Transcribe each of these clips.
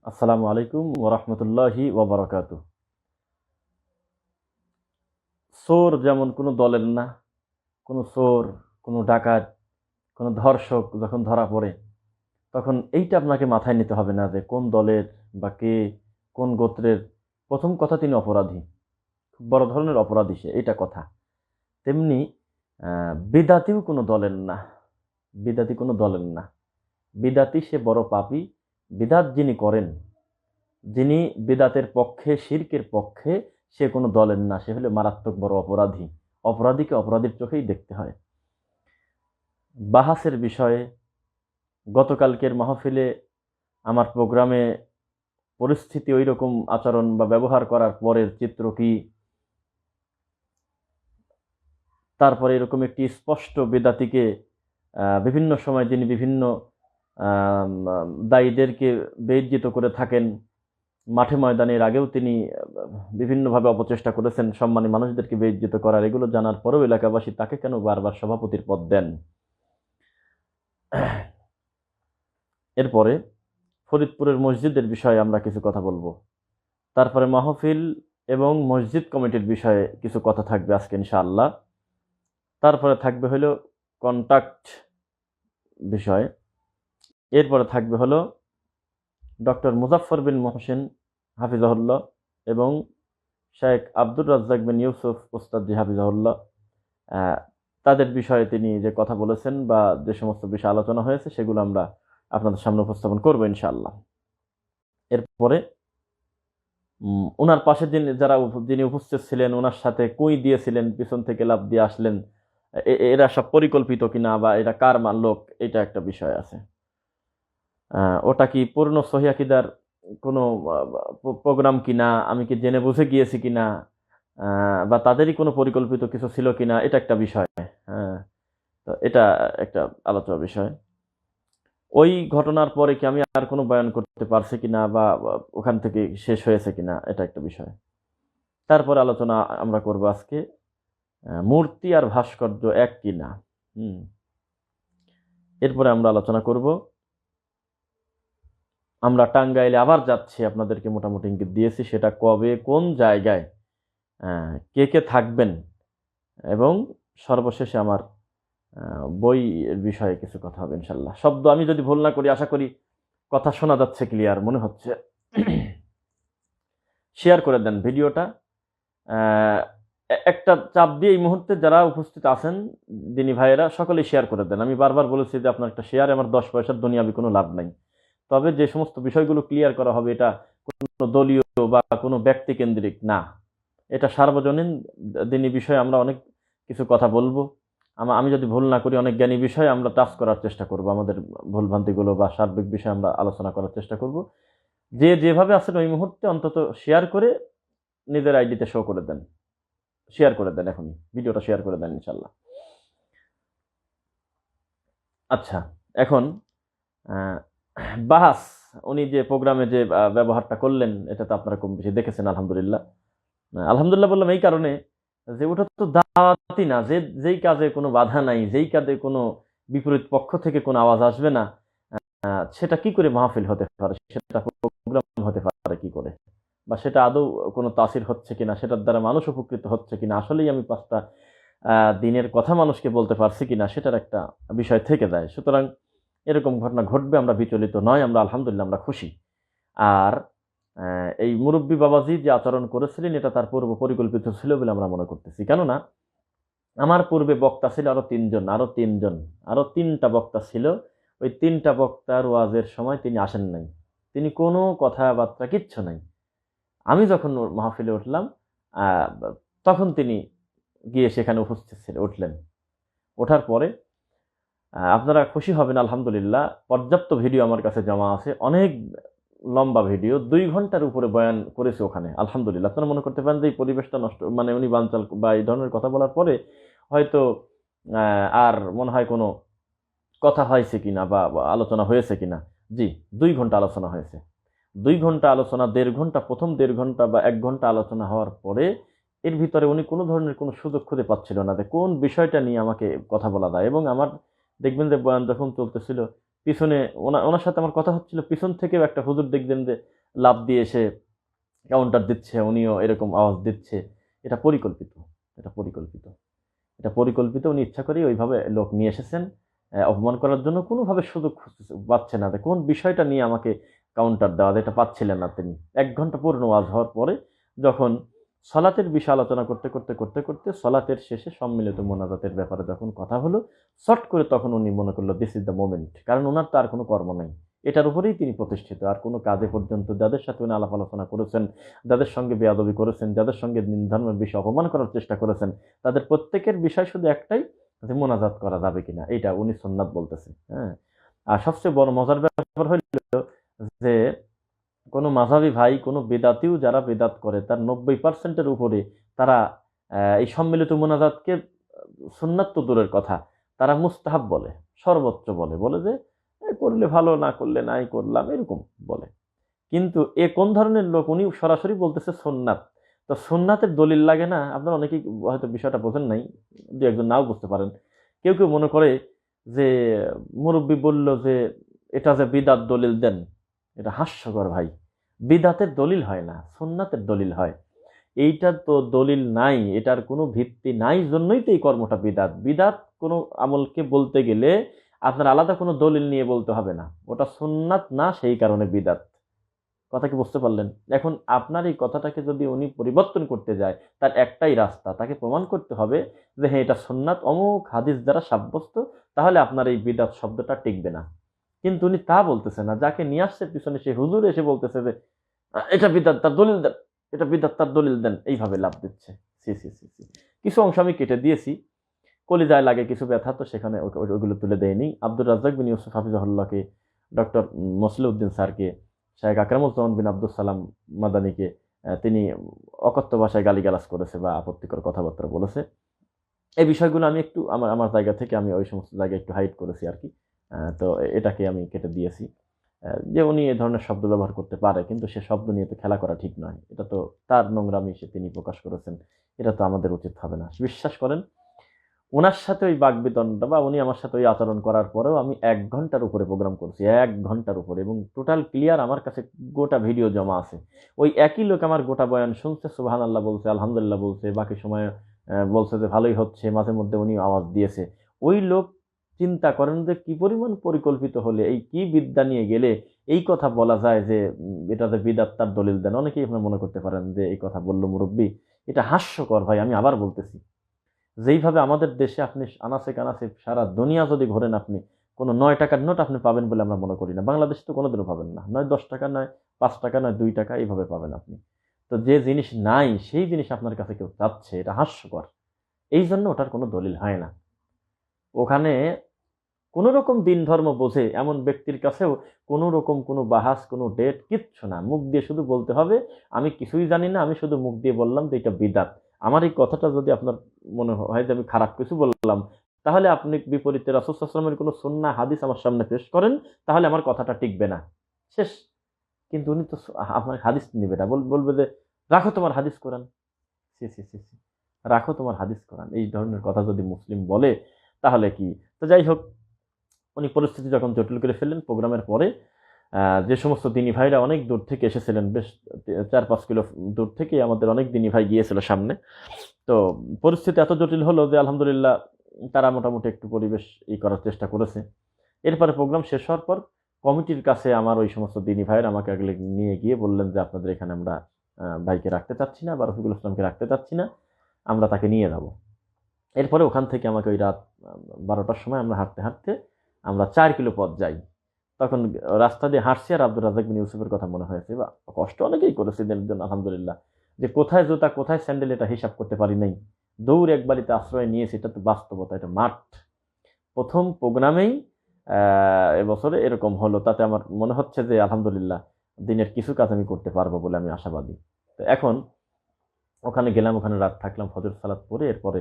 আসসালামু আলাইকুম ওরহমতুল্লাহি ওবরাকাতু। চোর যেমন কোনো দলের না, কোনো চোর, কোনো ডাকাত, কোনো ধর্ষক যখন ধরা পড়ে তখন এইটা আপনাকে মাথায় নিতে হবে না যে কোন দলের বা কে, কোন গোত্রের। প্রথম কথা, তিনি অপরাধী, খুব বড় ধরনের অপরাধী সে, এটা কথা। তেমনি বিদাতিও কোনো দলের না, বিদাতি কোনো দলের না। বিদাতি সে বড় পাপী। বিদাত যিনি করেন, যিনি বিদাতের পক্ষে, শিরকের পক্ষে, সে কোনো দলের না, সে হলে মারাত্মক বড় অপরাধী। অপরাধীকে অপরাধীর চোখেই দেখতে হয়। বাহাসের বিষয়ে গতকালকের মাহফিলে আমার প্রোগ্রামে পরিস্থিতি ওই রকম আচরণ বা ব্যবহার করার পরের চিত্র কি, তারপরে এরকম একটি স্পষ্ট বেদাতিকে বিভিন্ন সময় যিনি বিভিন্ন দায়ীদেরকে বেইজ্জিত করে থাকেন, মাঠে ময়দানের আগেও তিনি বিভিন্নভাবে অপচেষ্টা করেছেন সম্মানী মানুষদেরকে বেইজ্জিত করার। এগুলো জানার পরেও এলাকাবাসী তাকে কেন বারবার সভাপতির পদ দেন? এরপরে ফরিদপুরের মসজিদের বিষয়ে আমরা কিছু কথা বলবো। তারপরে মাহফিল এবং মসজিদ কমিটির বিষয়ে কিছু কথা থাকবে আজকে ইনশাআল্লাহ। তারপরে থাকবে হলো কন্টাক্ট বিষয়। এরপরে থাকবে হলো ডক্টর মুজাফফর বিন মোহসেন হাফিজাহুল্লাহ এবং শেখ আব্দুর রাজ্জাক বিন ইউসুফ ওস্তাদ হাফিজাহুল্লাহ, তাদের বিষয়ে তিনি যে কথা বলেছেন বা যে সমস্ত বিষয় আলোচনা হয়েছে সেগুলো আমরা আপনাদের সামনে উপস্থাপন করবো ইনশাআল্লাহ। এরপরে ওনার পাশে যিনি উপস্থিত ছিলেন, ওনার সাথে কুই দিয়েছিলেন, পিছন থেকে লাফ দিয়ে আসলেন, এরা সব পরিকল্পিত কিনা বা এরা কার লোক, এটা একটা বিষয় আছে। ওটা কি পূর্ণ সহিহ আকীদার কোনো প্রোগ্রাম কিনা, আমি কি জেনে বুঝে গিয়েছি কিনা, বা তাদেরই কোনো পরিকল্পিত কিছু ছিল কিনা, এটা একটা বিষয়। হ্যাঁ, তো এটা একটা আলোচনার বিষয়। ওই ঘটনার পরে কি আমি আর কোনো বয়ান করতে পারছি কিনা বা ওখান থেকে শেষ হয়েছে কিনা, এটা একটা বিষয়। তারপর আলোচনা আমরা করব আজকে মূর্তি আর ভাস্কর্য এক কিনা। এরপরে আমরা আলোচনা করব আমরা টাঙ্গাইলে আবার যাচ্ছি, আপনাদেরকে মোটামুটি ইঙ্গিত দিয়েছি, সেটা কবে, কোন জায়গায়, কে কে থাকবেন, এবং সর্বশেষে আমার বই এর বিষয়ে কিছু কথা হবে ইনশাল্লাহ। শব্দ আমি যদি ভুল না করি, আশা করি কথা শোনা যাচ্ছে, ক্লিয়ার মনে হচ্ছে। শেয়ার করে দেন ভিডিওটা। একটা চাপ দিয়ে এই মুহূর্তে যারা উপস্থিত আছেন দিনী ভাইয়েরা, সকলেই শেয়ার করে দেন। আমি বারবার বলেছি যে আপনার একটা শেয়ার আমার 10 পয়সার দুনিয়াবি কোনো লাভ নাই। তবে যে সমস্ত বিষয়গুলো ক্লিয়ার করা হবে, এটা কোনো দলীয় বা কোনো ব্যক্তি কেন্দ্রিক না, এটা সার্বজনীন দিনী বিষয়ে আমরা অনেক কিছু কথা বলবো। আমি যদি ভুল না করি, অনেক জ্ঞানী বিষয়ে আমরা টাচ করার চেষ্টা করব, আমাদের ভুলভ্রান্তিগুলো বা সার্বিক বিষয়ে আমরা আলোচনা করার চেষ্টা করব। যে যেভাবে আছেন ওই মুহূর্তে অন্তত শেয়ার করে নিজের আইডিতে শো করে দেন, শেয়ার করে দেন, এখনই ভিডিওটা শেয়ার করে দেন ইনশাল্লাহ। আচ্ছা, এখন বাহাস, উনি যে প্রোগ্রামে যে ব্যবহারটা করলেন, এটা তো আপনারা কম বেশি দেখেছেন আলহামদুলিল্লাহ। আলহামদুলিল্লাহ বললাম এই কারণে যে ওটা তো দাওয়াতি না, যেই কাজে কোনো বাধা নাই, যেই কাজে কোনো বিপরীত পক্ষ থেকে কোনো আওয়াজ আসবে না, সেটা কি করে মাহফিল হতে পারে, সেটা প্রোগ্রাম হতে পারে কি করে, বা সেটা আদৌ কোনো তাসির হচ্ছে কিনা, সেটার দ্বারা মানুষ উপকৃত হচ্ছে কিনা, আসলেই আমি 5টা দিনের কথা মানুষকে বলতে পারছি কিনা, সেটার একটা বিষয় থেকে যায়। সুতরাং এরকম ঘটনা ঘটবে, আমরা বিচলিত নয়, আমরা আলহামদুলিল্লাহ আমরা খুশি। আর এই মুরব্বী বাবাজি যে আচরণ করেছিলেন, এটা তার পূর্ব পরিকল্পিত ছিল বলে আমরা মনে করতেছি। কেননা আমার পূর্বে বক্তা ছিল আরো 3টা বক্তা ছিল। ওই 3টা বক্তার ওয়াজের সময় তিনি আসেন নাই, তিনি কোনো কথাবার্তা কিচ্ছু নাই। আমি যখন মাহফিলে উঠলাম, তখন তিনি গিয়ে সেখানে উপস্থিত ছিলেন, উঠলেন। ওঠার পরে আপনারা খুশি হবেন, আলহামদুলিল্লাহ পর্যাপ্ত ভিডিও আমার কাছে জমা আছে, অনেক লম্বা ভিডিও, 2 ঘন্টার উপরে বয়ান করেছে ওখানে আলহামদুলিল্লাহ। আপনারা মনে করতে পারেন যে এই পরিবেশটা নষ্ট, মানে উনি বানচাল বা এই ধরনের কথা বলার পরে হয়তো আর মনে হয় কোনো কথা হয়েছে কিনা বা আলোচনা হয়েছে কিনা। জি, 2 ঘন্টা আলোচনা হয়েছে। 2 ঘন্টা আলোচনা, 1.5 ঘন্টা, প্রথম 1.5 ঘন্টা বা 1 ঘন্টা আলোচনা হওয়ার পরে এর ভিতরে উনি কোনো ধরনের কোনো সুযোগ খুঁজে পাচ্ছিল না যে কোন বিষয়টা নিয়ে আমাকে কথা বলা যায়। এবং আমার দেখবেন যে বয়ান যখন চলতেছিল, পিছনে ওনার সাথে আমার কথা হচ্ছিল, পিছন থেকেও একটা হুজুর দেখবেন যে লাফ দিয়ে এসে কাউন্টার দিচ্ছে, উনিও এরকম আওয়াজ দিচ্ছে। এটা পরিকল্পিত, এটা পরিকল্পিত, এটা পরিকল্পিত। উনি ইচ্ছা করেই ওইভাবে লোক নিয়ে এসেছেন অপমান করার জন্য। কোনোভাবে সুযোগ পাচ্ছে না, কোন বিষয়টা নিয়ে আমাকে কাউন্টার দেওয়া, এটা পাচ্ছিলেন না তিনি। 1 ঘন্টা পূর্ণ ওয়াজ হওয়ার পরে যখন সলাতের বিষয় আলোচনা করতে করতে করতে করতে সলাতের শেষে সম্মিলিত মোনাজাতের ব্যাপারে যখন কথা হলো, শর্ট করে তখন উনি মনে করলো দিস ইজ দ্য মোমেন্ট। কারণ ওনার তো আর কোনো কর্ম নাই, এটার উপরেই তিনি প্রতিষ্ঠিত। আর কোনো কাজে পর্যন্ত যাদের সাথে উনি আলাপ আলোচনা করেছেন, যাদের সঙ্গে বেয়াদবি করেছেন, যাদের সঙ্গে ধর্মের বিষয় অপমান করার চেষ্টা করেছেন, তাদের প্রত্যেকের বিষয় শুধু একটাই, যে মোনাজাত করা যাবে কিনা, এইটা উনি সুন্নাত বলতেছে। হ্যাঁ, আর সবচেয়ে বড় মজার ব্যাপার হইল যে কোনো মাযহাবী ভাই, কোনো বেদাতিও যারা বেদাত করে, তার 90%-এর উপরে তারা এই সম্মিলিত মোনাজাতকে সুন্নাত তো দূরের কথা, তারা মুস্তাহাব বলে, সর্বোচ্চ বলে, বলে যে করলে ভালো, না করলে নাই, করলাম, এরকম বলে। কিন্তু এ কোন ধরনের লোক? উনি সরাসরি বলতেছে সুন্নাত। তো সুন্নাতের দলিল লাগে না? আপনারা অনেকেই হয়তো বিষয়টা বোঝেন নাই, দু একজন নাও বুঝতে পারেন। কেউ কেউ মনে করে যে মুরব্বী বলল যে এটা যে বিদাত, দলিল দেন। এটা হাস্যকর ভাই। বিদাতের দলিল হয় না, সুন্নাতের দলিল হয়। এইটার তো দলিল নাই, এটার কোনো ভিত্তি নাই, জন্যই তো এই কর্মটা বিদাত। বিদাত কোনো আমলকে বলতে গেলে আপনার আলাদা কোনো দলিল নিয়ে বলতে হবে না, ওটা সুন্নাত না, সেই কারণে বিদাত। কথা কি বুঝতে পারলেন? এখন আপনার এই কথাটাকে যদি উনি পরিবর্তন করতে যায়, তার একটাই রাস্তা, তাকে প্রমাণ করতে হবে যে হ্যাঁ এটা সুন্নাত অমুক হাদিস দ্বারা সাব্যস্ত, তাহলে আপনার এই বিদআত শব্দটা টিকবে না। কিন্তু উনি তা বলতেছে না, যাকে নিয়ে আসছে পিছনে সে হুজুর এসে বলতেছে যে এটা বিদআত, তার দলিল দেন, এটা বিদআত, তার দলিল দেন, এইভাবে লাভ দিচ্ছে। সি সি সি সি। কিছু অংশ আমি কেটে দিয়েছি, কলিজায় লাগে কিছু ব্যথা, তো সেখানে ওইগুলো তুলে দেয়নি। আব্দুর রাজ্জাক বিন ইউসুফ হাফিজাহুল্লাহকে, ডক্টর মসলিউদ্দিন স্যারকে, শেখ আকরামুজ্জামান বিন আব্দুল সালাম মাদানিকে তিনি অকথ্য ভাষায় গালিগালাজ করেছে বা আপত্তিকর কথাবার্তা বলেছে। এই বিষয়গুলো আমি একটু আমার আমার জায়গা থেকে আমি ওই সমস্ত জায়গায় একটু হাইড করেছি আর কি। তো এটাকে আমি কেটে দিয়েছি। যে উনি এ ধরনের শব্দ ব্যবহার করতে পারে, কিন্তু সে শব্দ নিয়ে তো খেলা করা ঠিক নয়। এটা তো তার নোংরামি, তিনি প্রকাশ করেছেন, এটা তো আমাদের উচিত হবে না। বিশ্বাস করেন, উনার সাথে ওই বাগবিতণ্ডা বা উনি আমার সাথে ওই আচরণ করার পরেও আমি 1 ঘন্টার উপরে প্রোগ্রাম করছি, 1 ঘন্টার উপরে, এবং টোটাল ক্লিয়ার আমার কাছে গোটা ভিডিও জমা আছে। ওই একই লোক আমার গোটা বয়ান শুনছে, সুবহানাল্লাহ বলছে, আলহামদুলিল্লাহ বলছে, বাকি সময় বলছে যে ভালোই হচ্ছে, মাঝে মধ্যে উনি আওয়াজ দিয়েছে। ওই লোক, চিন্তা করেন যে কি পরিমাণ পরিকল্পিত হলে, এই কি বিদ্যা নিয়ে গেলে এই কথা বলা যায় যে এটাতে বিদআত, তার দলিল দেন। অনেকেই আপনার মনে করতে পারেন যে এই কথা বললো মুরব্বী, এটা হাস্যকর ভাই। আমি আবার বলতেছি, যেইভাবে আমাদের দেশে আপনি আনাচে কানাচে সারা দুনিয়া যদি ঘোরেন, আপনি কোনো 9 টাকার নোট আপনি পাবেন বলে আমরা মনে করি না। বাংলাদেশে তো কোনোদিনও পাবেন না, নয় 10 টাকা, নয় 5 টাকা, নয় 2 টাকা, এইভাবে পাবেন আপনি। তো যে জিনিস নাই সেই জিনিস আপনার কাছে কেউ চাচ্ছে, এটা হাস্যকর। এই জন্য ওটার কোনো দলিল হয় না। ওখানে কোনো রকম দিন ধর্ম বোঝে এমন ব্যক্তির কাছেও কোনো রকম কোনো বাহাস, কোনো ডেট, কিচ্ছু না। মুখ দিয়ে শুধু বলতে হবে আমি কিছুই জানি না, আমি শুধু মুখ দিয়ে বললাম যে এটা বিদাত। আমার এই কথাটা যদি আপনার মনে হয় যে আমি খারাপ কিছু বললাম, তাহলে আপনি বিপরীতে রাসূল সাল্লাল্লাহু আলাইহি ওয়াসাল্লামের কোনো সুন্নাহ হাদিস আমার সামনে পেশ করেন, তাহলে আমার কথাটা টিকবে না, শেষ। কিন্তু উনি তো আপনার হাদিস নিবে না, বলবে যে রাখো তোমার হাদিস কোরআন। সি সি সি সি। রাখো তোমার হাদিস কোরআন, এই ধরনের কথা যদি মুসলিম বলে তাহলে কি? তো যাই হোক, উনি পরিস্থিতি যখন জটিল করে ফেললেন প্রোগ্রামের পরে, যে সমস্ত দিনী ভাইরা অনেক দূর থেকে এসেছিলেন, বেশ 4-5 কিলো দূর থেকে আমাদের অনেক দিনী ভাই গিয়েছিল সামনে। তো পরিস্থিতি এত জটিল হলো যে আলহামদুলিল্লাহ তারা মোটামুটি একটু পরিবেশ করার চেষ্টা করেছে। এরপরে প্রোগ্রাম শেষ হওয়ার পর কমিটির কাছে আমার ওই সমস্ত দিনী ভাইয়েরা আমাকে আগলে নিয়ে গিয়ে বললেন যে আপনাদের এখানে আমরা ভাইকে রাখতে চাচ্ছি না বা রফিকুল ইসলামকে রাখতে চাচ্ছি না, আমরা তাকে নিয়ে যাব। এরপরে ওখান থেকে আমাকে ওই রাত 12টার সময় আমরা হাঁটতে হাঁটতে আমরা 4 কিলো পথ যাই। তখন রাস্তা দিয়ে হাঁটছি আর আব্দুর রাজ্জাক বিন ইউসুফের কথা মনে হয়েছে, বা কষ্ট অনেকেই করেছে দিনের জন্য আলহামদুলিল্লাহ, যে কোথায় জুতা কোথায় স্যান্ডেল এটা হিসাব করতে পারি নাই। দৌড় এক বাড়িতে আশ্রয় নিয়েছি, এটা তো বাস্তবতা, এটা মাঠ। প্রথম প্রোগ্রামেই এবছরে এরকম হলো, তাতে আমার মনে হচ্ছে যে আলহামদুলিল্লাহ দিনের কিছু কাজ আমি করতে পারবো বলে আমি আশাবাদী। তো এখন ওখানে গেলাম, ওখানে রাত থাকলাম, ফজর সালাত পরে এরপরে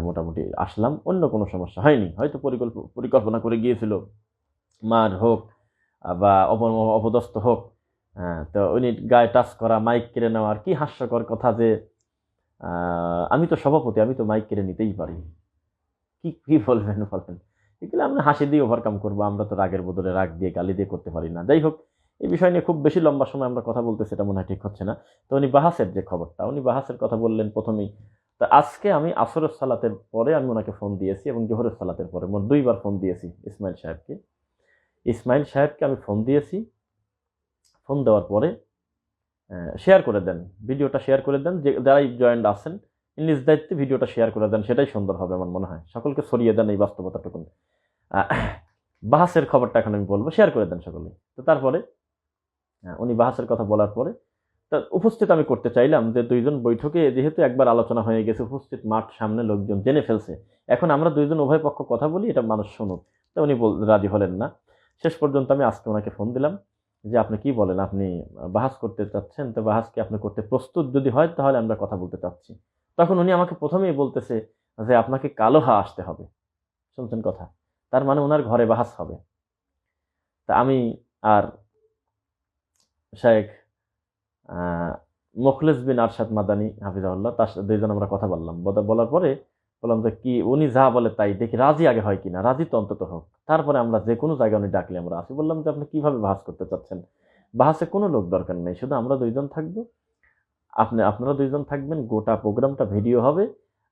মোটামুটি আসলাম। অন্য কোনো সমস্যা হয়নি, হয়তো পরিকল্পনা করে গিয়েছিল, মার হোক বা অপদস্থ হোক। তো উনি গায়ে টাচ করা, মাইক কেড়ে নেওয়া, আর কি হাস্যকর কথা যে আমি তো সভাপতি, আমি তো মাইক কেড়ে নিতেই পারি। কি কি বলবেন? এগুলো আমরা হাসি দিয়ে ওভারকাম করবো, আমরা তো রাগের বদলে রাগ দিয়ে গালি দিয়ে করতে পারি না। যাই হোক, এই বিষয় নিয়ে খুব বেশি লম্বা সময় আমরা কথা বলতেছি, এটা মনে হয় ঠিক হচ্ছে না। তো উনি বাহাসের যে খবরটা, উনি বাহাসের কথা বললেন প্রথমেই। তা আজকে আমি আসরের সালাতের পরে আমি ওনাকে ফোন দিয়েছি এবং জোহরের সালাতের পরে, মোট 2বার ফোন দিয়েছি ইসমাইল সাহেবকে। ইসমাইল সাহেবকে আমি ফোন দিয়েছি। ফোন দেওয়ার পরে শেয়ার করে দেন, ভিডিওটা শেয়ার করে দেন, যে যারাই জয়েন্ট আছেন নিজ দায়িত্বে ভিডিওটা শেয়ার করে দেন, সেটাই সুন্দর হবে আমার মনে হয়। সকলকে ছড়িয়ে দেন এই বাস্তবতাটুকুন। বাহাসের খবরটা এখন আমি বলবো, শেয়ার করে দেন সকলে। তো তারপরে উনি বাহাসের কথা বলার পরে তা উপস্থিত আমি করতে চাইলাম যে দুইজন বৈঠকে যেহেতু একবার আলোচনা হয়ে গেছে, উপস্থিত মাঠ সামনে লোকজন জেনে ফেলছে, এখন আমরা দুইজন উভয় পক্ষ কথা বলি, এটা মানুষ শুনুক। তা উনি রাজি হলেন না। শেষ পর্যন্ত আমি আজকে ওনাকে ফোন দিলাম যে আপনি কি বলেন, আপনি বাহাস করতে চাচ্ছেন, তো বাহাস কি আপনি করতে প্রস্তুত? যদি হয় তাহলে আমরা কথা বলতে চাচ্ছি। তখন উনি আমাকে প্রথমেই বলতেছে যে আপনাকে কালোহা আসতে হবে। শুনছেন কথা? তার মানে ওনার ঘরে বাহাস হবে। তা আমি আর শেখ মুখলেস বিন আরশাদ মাদানী হাফিজাহুল্লাহ, তার সাথে দুইজন আমরা কথা বললাম। বলার পরে বললাম যে কি উনি যা বলে তাই দেখি, রাজি আগে হয় কিনা, রাজি তো অন্তত হোক, তারপরে আমরা যে কোনো জায়গায় উনি ডাকলে আমরা আসি। বললাম যে আপনি কিভাবে বাহাস করতে চাচ্ছেন? বাহাসে কোনো লোক দরকার নেই, শুধু আমরা দুইজন থাকবো, আপনারা দুইজন থাকবেন, গোটা প্রোগ্রামটা ভিডিও হবে।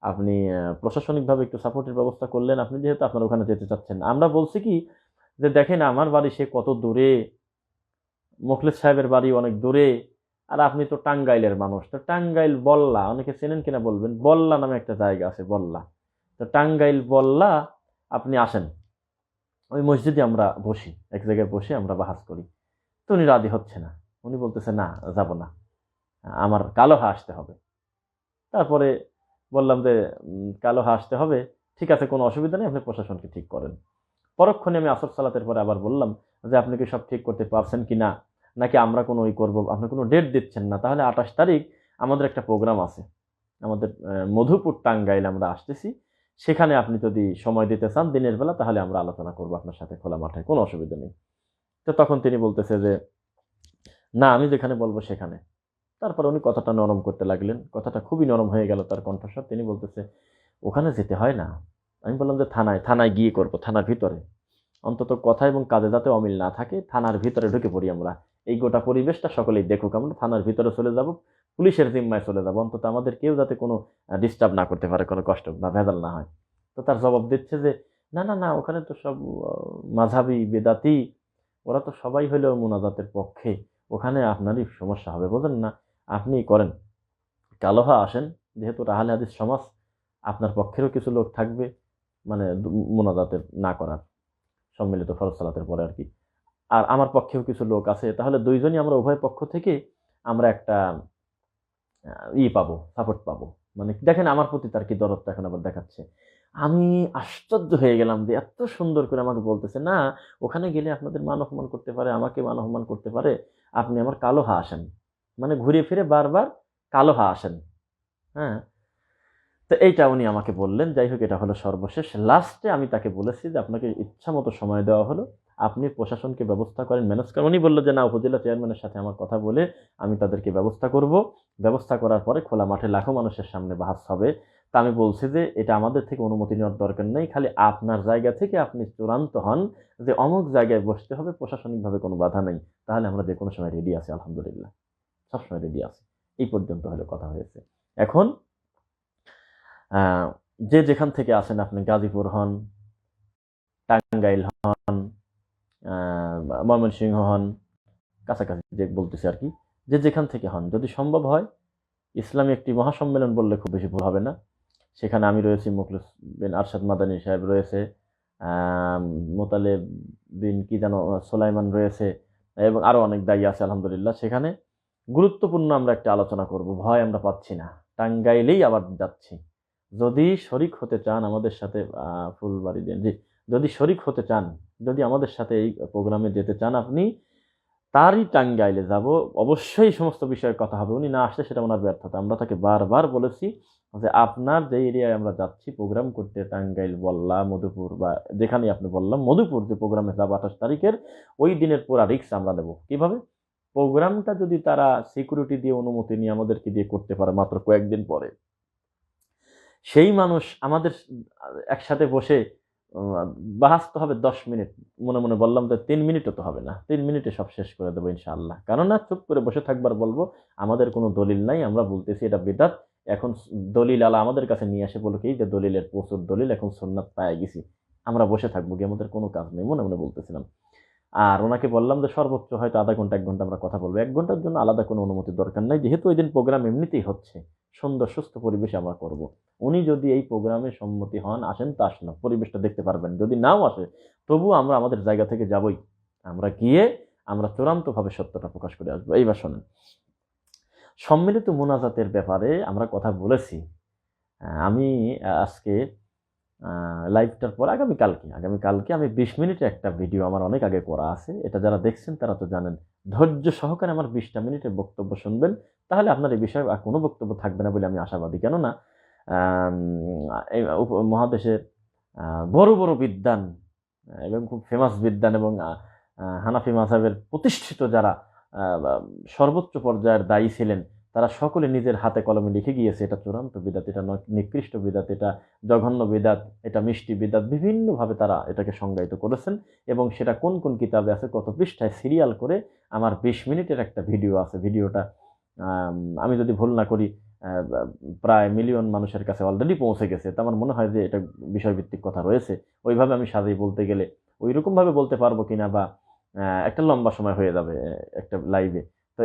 আপনি প্রশাসনিকভাবে একটু সাপোর্টের ব্যবস্থা করলেন, আপনি যেহেতু আপনার ওখানে যেতে চাচ্ছেন। আমরা বলছি কি যে দেখেন আমার বাড়ি সে কত দূরে, মুখলেস সাহেবের বাড়ি অনেক দূরে, আর আপনি তো টাঙ্গাইলের মানুষ। তো টাঙ্গাইল বল্লা, অনেকে চেনেন কিনা বলবেন, বল্লা নামে একটা জায়গা আছে, বল্লা। তো টাঙ্গাইল বল্লা আপনি আসেন, ওই মসজিদে আমরা বসি, এক জায়গায় বসে আমরা বাহাস করি। তো উনি রাজি হচ্ছে না, উনি বলতেছে না যাব না, আমার কালোহা আসতে হবে। তারপরে বললাম যে কালোহা আসতে হবে, ঠিক আছে কোনো অসুবিধা নেই, আপনি প্রশাসনকে ঠিক করেন। পরক্ষণে আমি আসর সালাতের পরে আবার বললাম যে আপনি কি সব ঠিক করতে পারছেন কিনা, নাকি আমরা কোনো ওই করবো, আপনি কোনো ডেট দিচ্ছেন না? তাহলে 28 তারিখ আমাদের একটা প্রোগ্রাম আছে, আমাদের মধুপুর টাঙ্গাইল আমরা আসতেছি, সেখানে আপনি যদি সময় দিতে চান দিনের বেলা, তাহলে আমরা আলোচনা করবো আপনার সাথে খোলা মাঠে, কোনো অসুবিধা নেই। তো তখন তিনি বলতেছে যে না, আমি যেখানে বলবো সেখানে। তারপর উনি কথাটা নরম করতে লাগলেন, কথাটা খুবই নরম হয়ে গেল তার কণ্ঠস্বর। তিনি বলতেছে ওখানে যেতে হয় না। আমি বললাম যে থানায়, থানায় গিয়ে করবো, থানার ভিতরে অন্তত কথা এবং কাজে যাতে অমিল না থাকে, থানার ভিতরে ঢুকে পড়ি আমরা, এই গোটা পরিবেশটা সকলেই দেখুক, আমরা থানার ভিতরে চলে যাব, পুলিশের জিম্মায় চলে যাব, অন্তত আমাদের কেউ যাতে কোনো ডিস্টার্ব না করতে পারে, কোনো কষ্ট বা ভেজাল না হয়। তো তার জবাব দিচ্ছে যে না না না, ওখানে তো সব মাঝহাবি বেদাতি, ওরা তো সবাই হলেও মুনাজাতের পক্ষে, ওখানে আপনারই সমস্যা হবে, বোঝেন না, আপনি করেন, কালোহা আসেন, যেহেতু আহলে হাদিস সমাজ, আপনার পক্ষেরও কিছু লোক থাকবে, মানে মুনাজাতের না করার, সম্মিলিত ফরজ সালাতের পরে আর কি, আর আমার পক্ষেও কিছু লোক আছে, তাহলে দুইজনই আমরা উভয় পক্ষ থেকে আমরা একটা পাবো, সাপোর্ট পাবো। মানে দেখেন আমার প্রতি তার কি দরদটা এখন আবার দেখাচ্ছে। আমি আশ্চর্য হয়ে গেলাম যে এত সুন্দর করে আমাকে বলতেছে না, ওখানে গেলে আপনাদের মান অপমান করতে পারে, আমাকে মান অপমান করতে পারে, আপনি আমার কালোহা আসেন, মানে ঘুরে ফিরে বারবার কালোহা আসেন। হ্যাঁ, তো এইটা উনি আমাকে বললেন। যাই হোক, এটা হলো সর্বশেষ। লাস্টে আমি তাকে বলেছি যে আপনাকে ইচ্ছা মতো সময় দেওয়া হলো, আপনি প্রশাসনকে ব্যবস্থা করেন, ম্যানেজ করেন। উনি বললো যে না, উপজেলা চেয়ারম্যানের সাথে আমার কথা বলে আমি তাদেরকে ব্যবস্থা করব, ব্যবস্থা করার পরে খোলা মাঠে লাখো মানুষের সামনে বাহাস হবে। তা আমি বলছি যে এটা আমাদের থেকে অনুমতি নেওয়ার দরকার নেই, খালি আপনার জায়গা থেকে আপনি চূড়ান্ত হন যে অমুক জায়গায় বসতে হবে, প্রশাসনিকভাবে কোনো বাধা নেই, তাহলে আমরা যে কোনো সময় রেডি আছি, আলহামদুলিল্লাহ সবসময় রেডি আছি। এই পর্যন্ত হলো কথা হয়েছে। এখন যে যেখান থেকে আসেন, আপনি গাজীপুর হন, টাঙ্গাইল হন, ময়মনসিংহ হন, কাছাকাছি যে বলতেছি আর কি, যে যেখান থেকে হন, যদি সম্ভব হয় ইসলামী একটি মহাসম্মেলন বললে খুব বেশি ভুল হবে না। সেখানে আমি রয়েছি, মুখলেস বিন আরশাদ মাদানী সাহেব রয়েছে, মোতালেব বিন কি যেন সোলাইমান রয়েছে, এবং আরো অনেক দায়ী আছে আলহামদুলিল্লাহ। সেখানে গুরুত্বপূর্ণ আমরা একটা আলোচনা করব, ভয় আমরা পাচ্ছি না, টাঙ্গাইলেই আবার যাচ্ছি। যদি শরিক হতে চান আমাদের সাথে, ফুলবাড়ি দেন জি, যদি শরিক হতে চান, যদি আমাদের সাথে এই প্রোগ্রামে যেতে চান আপনি, তারই টাঙ্গাইলে যাব, অবশ্যই সমস্ত বিষয়ে কথা হবে। উনি না আসলে সেটা ওনার ব্যর্থতা। আমরা তাকে বারবার বলেছি যে আপনার যে এরিয়ায় আমরা যাচ্ছি প্রোগ্রাম করতে, টাঙ্গাইল বল্লা মধুপুর বা যেখানেই আপনি বললাম, মধুপুর যে প্রোগ্রামে যাব 28 তারিখের, ওই দিনের পুরা রিস্ক আমরা নেব। কিভাবে? প্রোগ্রামটা যদি তারা সিকিউরিটি দিয়ে অনুমতি নিয়ে আমাদেরকে দিয়ে করতে পারে মাত্র কয়েকদিন পরে, সেই মানুষ আমাদের একসাথে বসে বাহাস তো হবে 10 মিনিট, মনে মনে বললাম যে 3 মিনিটও তো হবে না, 3 মিনিটে সব শেষ করে দেবো ইনশাআল্লাহ। কেননা চুপ করে বসে থাকবার বলবো আমাদের কোনো দলিল নাই, আমরা বলতেছি এটা বিদআত। এখন দলিল আলা আমাদের কাছে নিয়ে আসে বলো কি যে দলিলের প্রচুর দলিল, এখন সুন্নাত পায়ে গেছি, আমরা বসে থাকবো কি, আমাদের কোনো কাজ নেই, মনে মনে বলতেছিলাম। আর ওনাকে বললাম যে সর্বোচ্চ হয়তো আধা ঘন্টা 1 ঘন্টা আমরা কথা বলবো, 1 ঘন্টার জন্য আলাদা কোনো অনুমতির দরকার নাই, যেহেতু ওই দিন প্রোগ্রাম এমনিতেই হচ্ছে, সুন্দর সুস্থ পরিবেশে আমরা করব। উনি যদি এই প্রোগ্রামে সম্মতি হন, আসেন তো আসেন, পরিবেশটা দেখতে পারবেন, যদি নাও আসে তবু আমরা আমাদের জায়গা থেকে যাবই, আমরা গিয়ে আমরা চূড়ান্তভাবে সত্যটা প্রকাশ করে আসবো। এইবার শোনেন, সম্মিলিত মোনাজাতের ব্যাপারে আমরা কথা বলেছি। আমি আজকে লাইভটার পর আগামীকালকে আমি 20 মিনিটের একটা ভিডিও আমার অনেক আগে করা আছে, এটা যারা দেখছেন তারা তো জানেন। ধৈর্য সহকারে আমার 20টা মিনিটের বক্তব্য শুনবেন, তাহলে আপনার এই বিষয়ে আর কোনো বক্তব্য থাকবে না বলে আমি আশাবাদী। কেননা আম, এই মহাদেশের বড় বড় বিদ্বান এবং খুব ফেমাস বিদ্বান এবং হানাফি মাযহাবের প্রতিষ্ঠিত যারা সর্বোচ্চ পর্যায়ের দায়ী ছিলেন, তারা সকলে নিজের হাতে কলমে লিখে গিয়েছে এটা চূড়ান্ত বিদআত, এটা নিকৃষ্ট বিদআত, এটা জঘন্য বিদআত, এটা মিষ্টি বিদআত, বিভিন্নভাবে তারা এটাকে সংজ্ঞায়িত করেছেন। এবং সেটা কোন কোন কিতাবে আছে, কত পৃষ্ঠায় সিরিয়াল করে আমার 20 মিনিটের একটা ভিডিও আছে। ভিডিওটা আমি যদি ভুল না করি প্রায় মিলিয়ন মানুষের কাছে অলরেডি পৌঁছে গেছে। তো আমার মনে হয় যে এটা বিষয়ভিত্তিক কথা রয়েছে, ওইভাবে আমি সাজিয়ে বলতে গেলে ওই রকমভাবে বলতে পারবো কিনা, বা একটা লম্বা সময় হয়ে যাবে একটা লাইভে। তো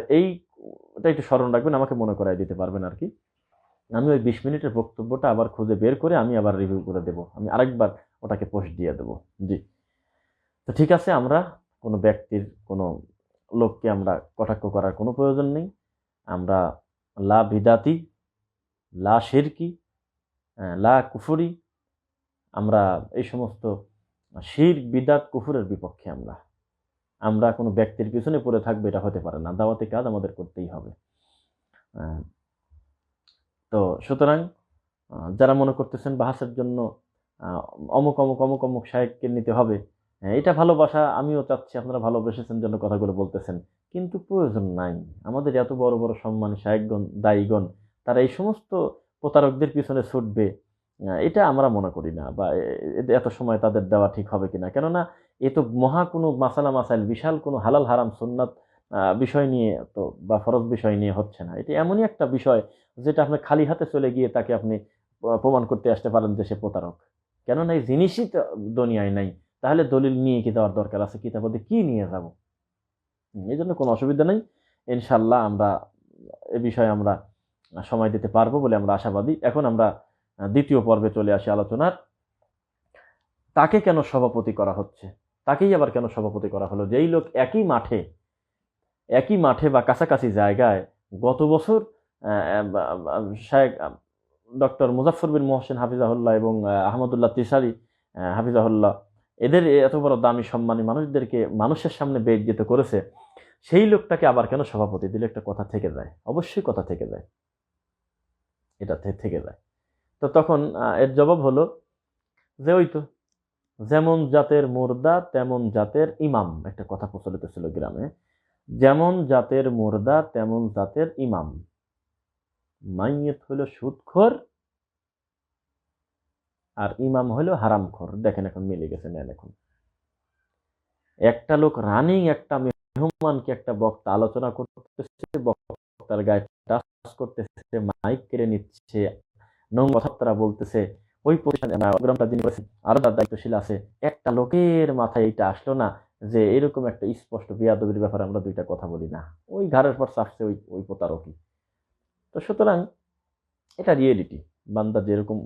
এটা একটু স্মরণ রাখবেন, আমাকে মনে করাই দিতে পারবেন আর কি। আমি ওই 20 মিনিটের বক্তব্যটা আবার খুঁজে বের করে আমি আবার রিভিউ করে দেব, আমি আরেকবার ওটাকে পোস্ট দিয়ে দেবো। জি, তো ঠিক আছে, আমরা কোনো ব্যক্তির কোনো লোককে আমরা কটাক্ষ করার কোনো প্রয়োজন নেই। আমরা লা বিদাতি, লা শিরকি, লা কুফুরি, আমরা এই সমস্ত শিরক বিদাত কুফুরের বিপক্ষে। আমরা কোনো ব্যক্তির পিছনে পড়ে থাকবে এটা হতে পারে না, দাওয়াতি কাজ আমাদের করতেই হবে। তো সুতরাং যারা মনে করতেছেন বাহাসের জন্য অমুক অমুক অমুক অমুক শায়েককে নিতে হবে, এটা ভালোবাসা, আমিও চাচ্ছি আপনারা ভালোবেসেছেন জন্য কথাগুলো বলতেছেন, কিন্তু প্রয়োজন নাই। আমাদের এত বড় বড় সম্মানী শায়েকগণ, দায়ীগণ, তারা এই সমস্ত প্রতারকদের পিছনে ছুটবে, এটা আমরা মনে করি না, বা এত সময় তাদের দেওয়া ঠিক হবে কিনা। কেননা এ তো মহা কোনো মাসাইল, বিশাল কোনো হালাল হারাম সুন্নাত বিষয় নিয়ে তো, বা ফরজ বিষয় নিয়ে হচ্ছে না। এটা এমনই একটা বিষয় যেটা আপনি খালি হাতে চলে গিয়ে তাকে আপনি প্রমাণ করতে আসতে পারেন যে সে প্রতারক। কেননা এই জিনিসই তো দুনিয়ায় নাই, তাহলে দলিল নিয়ে কি দেওয়ার দরকার আছে, কিতাবতে কি নিয়ে যাব? এই জন্য কোনো অসুবিধা নেই, ইনশাল্লাহ আমরা এ বিষয়ে আমরা সময় দিতে পারবো বলে আমরা আশাবাদী। এখন আমরা দ্বিতীয় পর্বে চলে আসি আলোচনার। তাকে কেন সভাপতি করা হচ্ছে, তাকেই আবার কেন সভাপতি করা হলো? যেই লোক একই মাঠে বা কাছাকাছি জায়গায় গত বছর শায়েখ ডক্টর মুজাফফর বিন মোহসেন হাফিজাহুল্লাহ এবং আহমদুল্লাহ তিসারি হাফিজাহুল্লাহ, এদের এত বড় দামি সম্মানী মানুষদেরকে মানুষের সামনে বেইজ্জত করেছে, সেই লোকটাকে আবার কেন সভাপতি দিলে? একটা কথা থেকে যায়, অবশ্যই কথা থেকে যায়, এটা থেকে যায়। তো তখন এর জবাব হলো যে ওই তো যেমন জাতের মুর্দা তেমন জাতের ইমাম, একটা কথা প্রচলিত ছিল গ্রামে, যেমন জাতের মুর্দা তেমন জাতের ইমাম। মাইয়েত হইল সুদখোর আর ইমাম হইল হারামখোর। দেখেন এখন মিলে গেছে, নেন এখন। একটা লোক রানিং একটা মেহমানকে, একটা বক্তা আলোচনা করতেছে, বক্তার গায়ে টাচ করতেছে, মাইক কেড়ে নিচ্ছে, নোংরা কথাবার্তা বলতেছে, ওই প্রোগ্রামটা যিনি করেছেন আরো তার দায়িত্বশীল আছে, একটা লোকের মাথায় এইটা আসলো না যে এরকম একটা স্পষ্ট বিয়াদবির ব্যাপারে আমরা দুইটা কথা বলি না? ওই ঘাড়ের পর চাপছে ওই প্রতারকই। তো সুতরাং এটা রিয়েলিটি, বান্দা যেরকম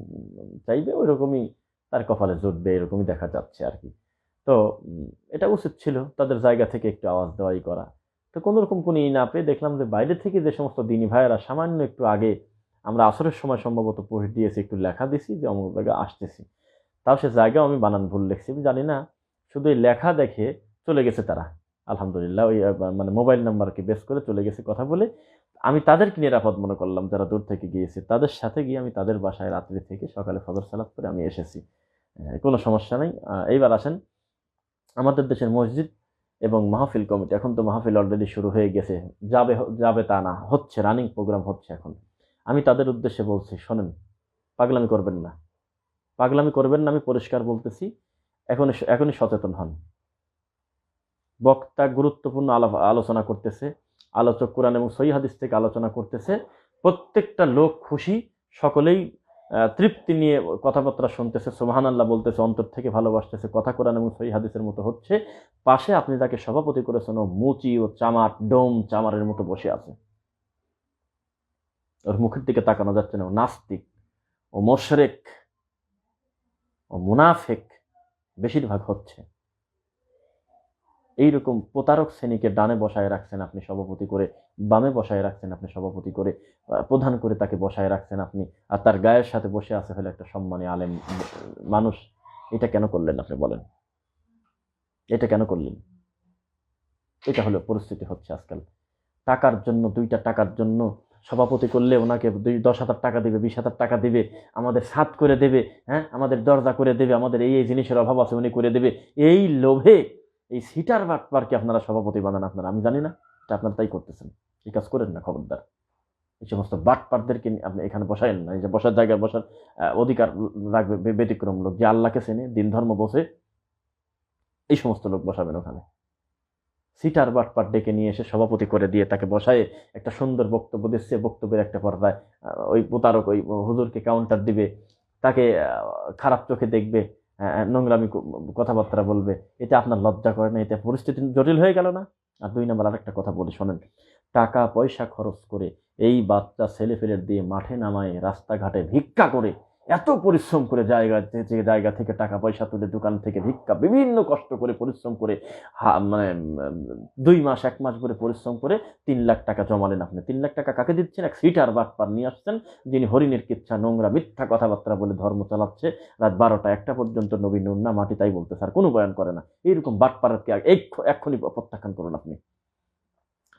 চাইবে ওই রকমই তার কপালে জুটবে, এরকমই দেখা যাচ্ছে আর কি। তো এটা উচিত ছিল তাদের জায়গা থেকে একটু আওয়াজ দেওয়াই করা। তো কোনো রকম কোনো না পেয়ে দেখলাম যে বাইরে থেকে যে সমস্ত দিনী ভাইয়েরা সামান্য একটু আগে, আমরা আসরের সময় সম্ভবত পোস্ট দিয়েছি, একটু লেখা দিছি যে অমুক জায়গায় আসতেছি, তাও সে জায়গাও আমি বানান ভুল লিখছি জানি না, শুধু এই লেখা দেখে চলে গেছে তারা, আলহামদুলিল্লাহ, ওই মানে মোবাইল নাম্বারকে বেস করে চলে গেছে কথা বলে। আমি তাদেরকে নিরাপদ মনে করলাম, যারা দূর থেকে গিয়েছে, তাদের সাথে গিয়ে আমি তাদের বাসায় রাত্রি থেকে সকালে ফজর সালাত করে আমি এসেছি, কোনো সমস্যা নেই। এইবার আসেন, আমাদের দেশের মসজিদ এবং মাহফিল কমিটি, এখন তো মাহফিল অলরেডি শুরু হয়ে গেছে, যাবে তা না, হচ্ছে, রানিং প্রোগ্রাম হচ্ছে এখন। আমি তাদের উদ্দেশ্যে বলছি, শোনেন, পাগলামি করবেন না, পাগলামি করবেন না, আমি পরিষ্কার বলতেছি। এখনই সচেতন হন। বক্তা গুরুত্বপূর্ণ আলোচনা করতেছে, আলোচক কোরআন এবং সহিহ হাদিস থেকে আলোচনা করতেছে, প্রত্যেকটা লোক খুশি, সকলেই তৃপ্তি নিয়ে কথাবার্তা শুনতেছে, সুবহানাল্লাহ বলতেছে, অন্তর থেকে ভালোবাসতেছে, কথা কোরআন এবং সহিহ হাদিসের মতো হচ্ছে। পাশে আপনি যাকে সভাপতি করেছেন ও মুচি ও ডোম চামারের মতো বসে আছে, ওর মুখের দিকে তাকানো যাচ্ছে না, ও নাস্তিক, ও মুশরিক, ও মুনাফিক বেশিরভাগ হচ্ছে। এইরকম প্রতারক শ্রেণীকে ডানে বসায় রাখছেন আপনি সভাপতি করে, বামে বসায় রাখছেন আপনি সভাপতি করে, প্রধান করে তাকে বসায় রাখছেন আপনি, আর তার গায়ের সাথে বসে আছে হলে একটা সম্মানী আলেম মানুষ। এটা কেন করলেন আপনি বলেন? এটা কেন করলেন? এটা হলো পরিস্থিতি হচ্ছে আজকাল। টাকার জন্য, 2টা টাকার জন্য সভাপতি করলে ওনাকে 10,000 টাকা দিবে, 20,000 টাকা দিবে, আমাদের সাত করে দেবে, হ্যাঁ আমাদের দরজা করে দেবে, আমাদের এই জিনিসের অভাব আছে উনি করে দেবে, এই লোভে এই সিটার বাটপারকে আপনারা সভাপতি বানান। আপনারা, আমি জানি না, এটা আপনারা তাই করতেছেন। এই কাজ করেন না, খবরদার। এই সমস্ত বাটপারদেরকে আপনি এখানে বসায়েন না। এই যে বসার জায়গায় বসার অধিকার রাখবে ব্যতিক্রম লোক, যে আল্লাহকে চেনে, দিন ধর্ম বোঝে, এই সমস্ত লোক বসাবেন ওখানে। সিটার বাটপার ডেকে নিয়ে এসে সভাপতি করে দিয়ে তাকে বসায় একটা সুন্দর বক্তব্য দিচ্ছে, বক্তব্যের একটা পর্দায় ওই প্রতারক ওই হুজুরকে কাউন্টার দিবে, তাকে খারাপ চোখে দেখবে, নোংরামি কথাবার্তা বলবে। এটা আপনার লজ্জা করে না? এটা পরিস্থিতি জটিল হয়ে গেল না? আর 2 নম্বর আরেকটা কথা বলি শোনেন, টাকা পয়সা খরচ করে এই বাচ্চা ছেলে ফেলে দিয়ে মাঠে নামায়, রাস্তাঘাটে ভিক্ষা করে, এত পরিশ্রম করে জায়গা থেকে টাকা পয়সা তুলে, দোকান থেকে ভিক্ষা, বিভিন্ন কষ্ট করে পরিশ্রম করে, মানে 2 মাস 1 মাস ধরে পরিশ্রম করে 3 লাখ টাকা জমালেন আপনি। 3 লাখ টাকা কাকে দিচ্ছেন? এক সিটার বাটপার নিয়ে আসছেন, যিনি হরিণের কিচ্ছা, নোংরা মিথ্যা কথাবার্তা বলে ধর্ম চালাচ্ছে, রাত 12টা 1টা পর্যন্ত নবী নুন না মাটি তাই বলতে স্যার, কোনো বয়ান করে না। এইরকম বাটপারকে এক্ষুনি প্রত্যাখ্যান করুন আপনি।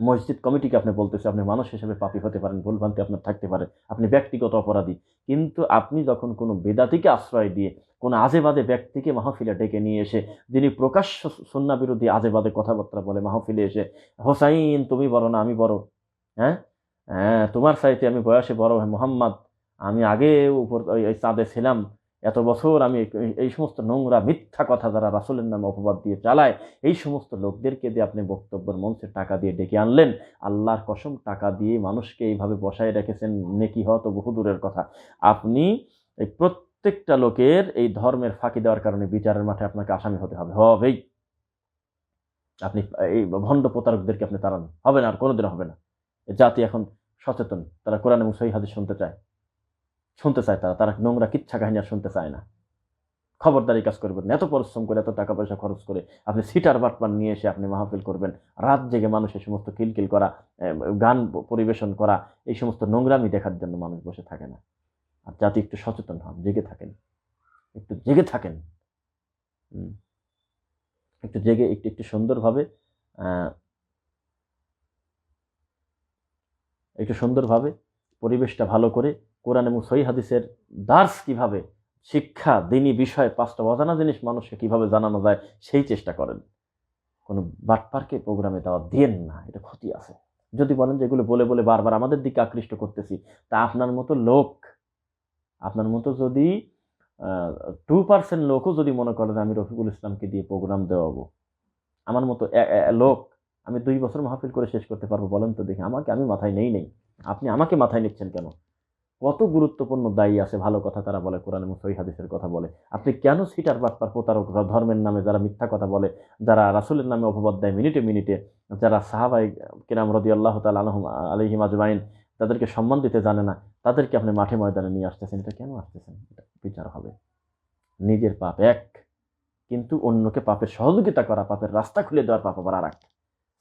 মসজিদ কমিটিকে আপনি বলতেছে, আপনি মানুষ হিসেবে পাপী হতে পারেন, ভুলভ্রান্তি আপনার থাকতে পারে, আপনি ব্যক্তিগত অপরাধী, কিন্তু আপনি যখন কোনো বেদাতিকে আশ্রয় দিয়ে, কোনো আজেবাদে ব্যক্তিকে মাহফিলে ডেকে নিয়ে এসে, যিনি প্রকাশ্য সুন্নাহ বিরোধী আজেবাদে কথাবার্তা বলে মাহফিলে এসে, হোসাইন তুমি বড় না আমি বড়, হ্যাঁ হ্যাঁ তোমার চাইতে আমি বয়সে বড়, মোহাম্মদ আমি আগে উপর ওই চাঁদে ছিলাম, এত বছর আমি, এই সমস্ত নোংরা মিথ্যা কথা যারা রাসূলের নামে অপবাদ দিয়ে চালায়, এই সমস্ত লোকদেরকে দিয়ে আপনি বক্তব্যের মঞ্চে টাকা দিয়ে ডেকে আনলেন। আল্লাহর কসম, টাকা দিয়ে মানুষকে এইভাবে বসায় রেখেছেন, নেকি হওয়া তো বহু দূরের কথা। আপনি এই প্রত্যেকটা লোকের এই ধর্মের ফাঁকি দেওয়ার কারণে বিচারের মাঠে আপনাকে আসামি হতে হবে, হবেই। আপনি এই ভণ্ড প্রতারকদেরকে আপনি তাড়ান, হবে না, আর কোনোদিন হবে না। জাতি এখন সচেতন, তারা কোরআন এবং সহিহ হাদিস শুনতে চায়, তারা নোংরা কিচ্ছা কাহিনী আর শুনতে চায় না। খবরদারি কাজ করবেন। এত পরিশ্রম করে, এত টাকা পয়সা খরচ করে আপনি সিটার বাটপান নিয়ে এসে আপনি মাহফিল করবেন, রাত জেগে মানুষের সমস্ত কিলকিল করা, গান পরিবেশন করা, এই সমস্ত নোংরামি দেখার জন্য মানুষ বসে থাকে না। আর জাতি একটু সচেতন হন, জেগে থাকেন, একটু জেগে থাকেন, একটু জেগে একটু সুন্দরভাবে পরিবেশটা ভালো করে কোরআন এবং সহিহ হাদিসের দার্স কিভাবে, শিক্ষা, দিনী বিষয়, 5টা অজানা জিনিস মানুষকে কিভাবে জানানো যায় সেই চেষ্টা করেন। কোনো বাটপারকে প্রোগ্রামে দাওয়াত দিয়েন না, এটা ক্ষতি আছে। যদি বলেন যে এগুলো বলে বলে বারবার আমাদের দিকে আকৃষ্ট করতেছি, তা আপনার মতো লোক, আপনার মতো যদি 2% লোকও যদি মনে করেন আমি রফিকুল ইসলামকে দিয়ে প্রোগ্রাম দেওয়াবো, আমার মতো লোক আমি 2 বছর মাহফিল করে শেষ করতে পারবো, বলেন তো দেখি? আমি মাথায় নেই। আপনি আমাকে মাথায় নিচ্ছেন কেন? কত গুরুত্বপূর্ণ দায়ী আছে, ভালো কথা তারা বলে, কোরআন এবং সহিহ হাদিসের কথা বলে। আপনি কেন সিটার বাটপার প্রতারক, ধর্মের নামে যারা মিথ্যা কথা বলে, যারা রাসূলের নামে অপবাদ দেয় মিনিটে মিনিটে, যারা সাহাবায়ে কিরাম রাদিয়াল্লাহু তাআলা আলাইহিম আজমাইন তাদেরকে সম্মান দিতে জানে না, তাদেরকে আপনি মাঠে ময়দানে নিয়ে আসতেছেন? এটা কেন আসতেছেন? এটা বিচার হবে। নিজের পাপ এক, কিন্তু অন্যকে পাপের সহযোগিতা করা, পাপের রাস্তা খুলে দেওয়ার পাপ আবার আর এক।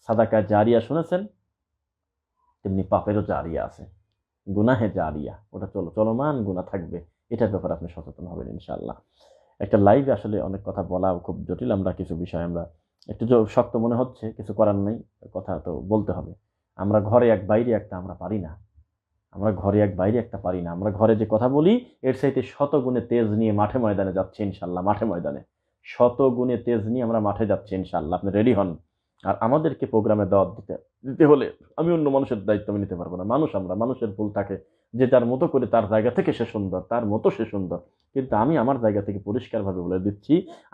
সাদাকা জারিয়া শুনেছেন? তেমনি পাপেরও জারিয়া আছে, গুনাহে জারিয়া, ওটা চলমান গুনাহ থাকবে। এটার ব্যাপারে আপনি সচেতন হবেন ইনশাআল্লাহ। একটা লাইভে আসলে অনেক কথা বলা খুব জটিল, আমরা কিছু বিষয় আমরা একটু শক্ত মনে হচ্ছে, কিছু করার নেই, কথা তো বলতে হবে। আমরা ঘরে এক বাইরে একটা, আমরা পারি না। আমরা ঘরে এক বাইরে একটা পারি না। আমরা ঘরে যে কথা বলি এর চাইতে 100 গুণে তেজ নিয়ে মাঠে ময়দানে যাচ্ছে ইনশাআল্লাহ। মাঠে ময়দানে 100 গুণে তেজ নিয়ে আমরা মাঠে যাচ্ছি ইনশাআল্লাহ। আপনি রেডি হন। আর আমাদেরকে প্রোগ্রামে দাওয়াত দিতে দিতে হলে আমি অন্য মানুষের দায়িত্ব আমি নিতে পারবো না। মানুষ আমরা, মানুষের ভুল থাকে, যে যার মতো করে তার জায়গা থেকে সে সুন্দর, তার মতো সে সুন্দর। কিন্তু আমি আমার জায়গা থেকে পরিষ্কারভাবে বলে দিচ্ছি,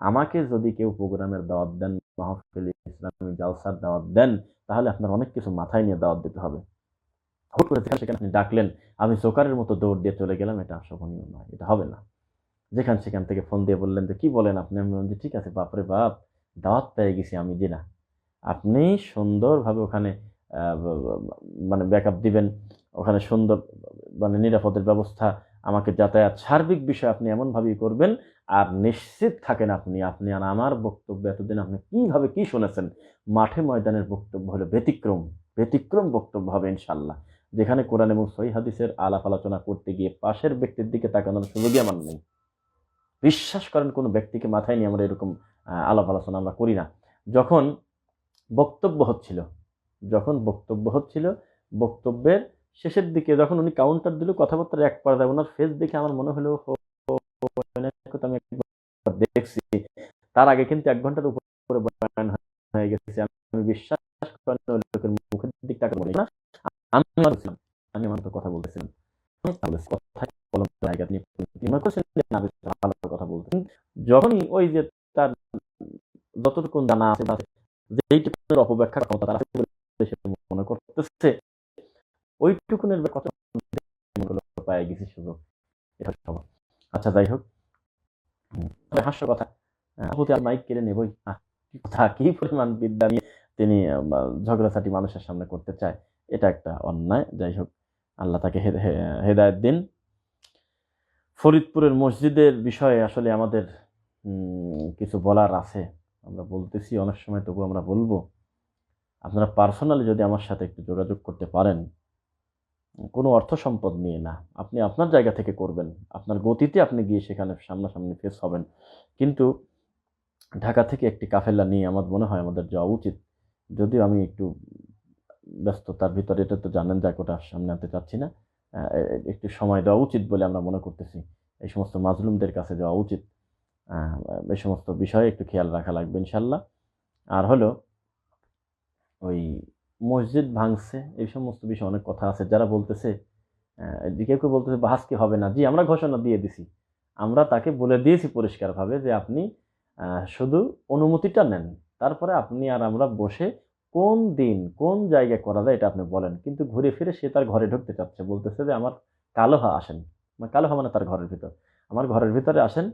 আমাকে যদি কেউ প্রোগ্রামের দাওয়াত দেন, মাহফিল ইসলামী জালসার দাওয়াত দেন, তাহলে আপনার অনেক কিছু মাথায় নিয়ে দাওয়াত দিতে হবে। হুট করে সেখানে আপনি ডাকলেন, আমি জোকারের মতো দৌড় দিয়ে চলে গেলাম, এটা শোভনীয় নয়, এটা হবে না। সেখান থেকে ফোন দিয়ে বললেন যে কি বলেন আপনি, আমি বললাম যে ঠিক আছে, বাপরে বাপ, দাওয়াত পেয়ে গেছি আমি, যে না আপনি সুন্দরভাবে ওখানে মানে ব্যাকআপ দিবেন, ওখানে সুন্দর মানে নিরাপদের ব্যবস্থা, আমাকে যাতায়াত সার্বিক বিষয় আপনি এমনভাবেই করবেন। আর নিশ্চিত থাকেন আপনি আপনি আর আমার বক্তব্য এতদিন আপনি কিভাবে কি শুনেছেন, মাঠে ময়দানের বক্তব্য হলে ব্যতিক্রম, ব্যতিক্রম বক্তব্য হবে ইনশাল্লাহ। যেখানে কোরআন এবং সহিহ হাদিসের আলাপ আলোচনা করতে গিয়ে পাশের ব্যক্তির দিকে তাকানোর সুযোগই আমার নেই। বিশ্বাস করেন, কোনো ব্যক্তিকে মাথায় নিয়ে আমরা এরকম আলাপ আলোচনা আমরা করি না। যখন বক্তব্য হচ্ছিল, বক্তব্যের শেষের দিকে যখন উনি কাউন্টার দিল, কথাবার্তার এক পর্যায়ে ওনার ফেস দেখে আমার মনে হলো আমি একবার দেখছি, তার আগে কিন্তু 1 ঘন্টার উপরে বয়ান হয়ে গেছে। আমি বিশ্বাস করেন ওই লোকের মুখের দিক তাকাতে বলি না, আমি আমার তো কথা বলতেছিলাম, কথা বলতেছেন। যখনই ওই যে তার যতটুকু জানা আছে, যেইটুকুনের অপব্যাখ্যার ক্ষমতা তার আছে বলে সে মনে করতেছে, ওইটুকুনের কথা পায়ে গেছি সুযোগ, এটা সবার। আচ্ছা যাই হোক, হাস্য কথা, হতে আর মাইক কেড়ে নেবই, কথা কি পরিমাণ বিদ্যা নিয়ে তিনি ঝগড়াঝাটি মানুষের সামনে করতে চায়, এটা একটা অন্যায়। যাই হোক, আল্লাহ তাকে হেদায়েত দিন। ফরিদপুরের মসজিদের বিষয়ে আসলে আমাদের কিছু বলার আছে, আমরা বলতেছি অনেক সময়, তবু আমরা বলবো। আপনারা পার্সোনালি যদি আমার সাথে একটু যোগাযোগ করতে পারেন, কোনো অর্থ সম্পদ নিয়ে না, আপনি আপনার জায়গা থেকে করবেন, আপনার গতিতে আপনি গিয়ে সেখানে সামনাসামনি ফেস হবেন। কিন্তু ঢাকা থেকে একটি কাফেলা নিয়ে আমার মনে হয় আমাদের যাওয়া উচিত। যদিও আমি একটু ব্যস্ততার ভিতরে, এটা তো জানেন, জায়গাটা সামনে আনতে চাচ্ছি না, একটু সময় দেওয়া উচিত বলে আমরা মনে করতেছি। এই সমস্ত মাজলুমদের কাছে যাওয়া উচিত, এই সমস্ত বিষয়ে একটু খেয়াল রাখা লাগবে ইনশাল্লাহ। আর হলো ওই মসজিদ ভাঙছে, এই সমস্ত বিষয়ে অনেক কথা আছে। যারা বলতেছে, কেউ কেউ বলতেছে বাহাস কি হবে না, জি আমরা ঘোষণা দিয়ে দিছি, আমরা তাকে বলে দিয়েছি পরিষ্কারভাবে যে আপনি শুধু অনুমতিটা নেন, তারপরে আপনি আর আমরা বসে কোন দিন কোন জায়গায় করা যায় এটা আপনি বলেন। কিন্তু ঘুরে ফিরে সে তার ঘরে ঢুকতে চাচ্ছে, বলতেছে যে আমার কালোহা আসেন, কালোহা মানে তার ঘরের ভিতর, আমার ঘরের ভিতরে আসেন,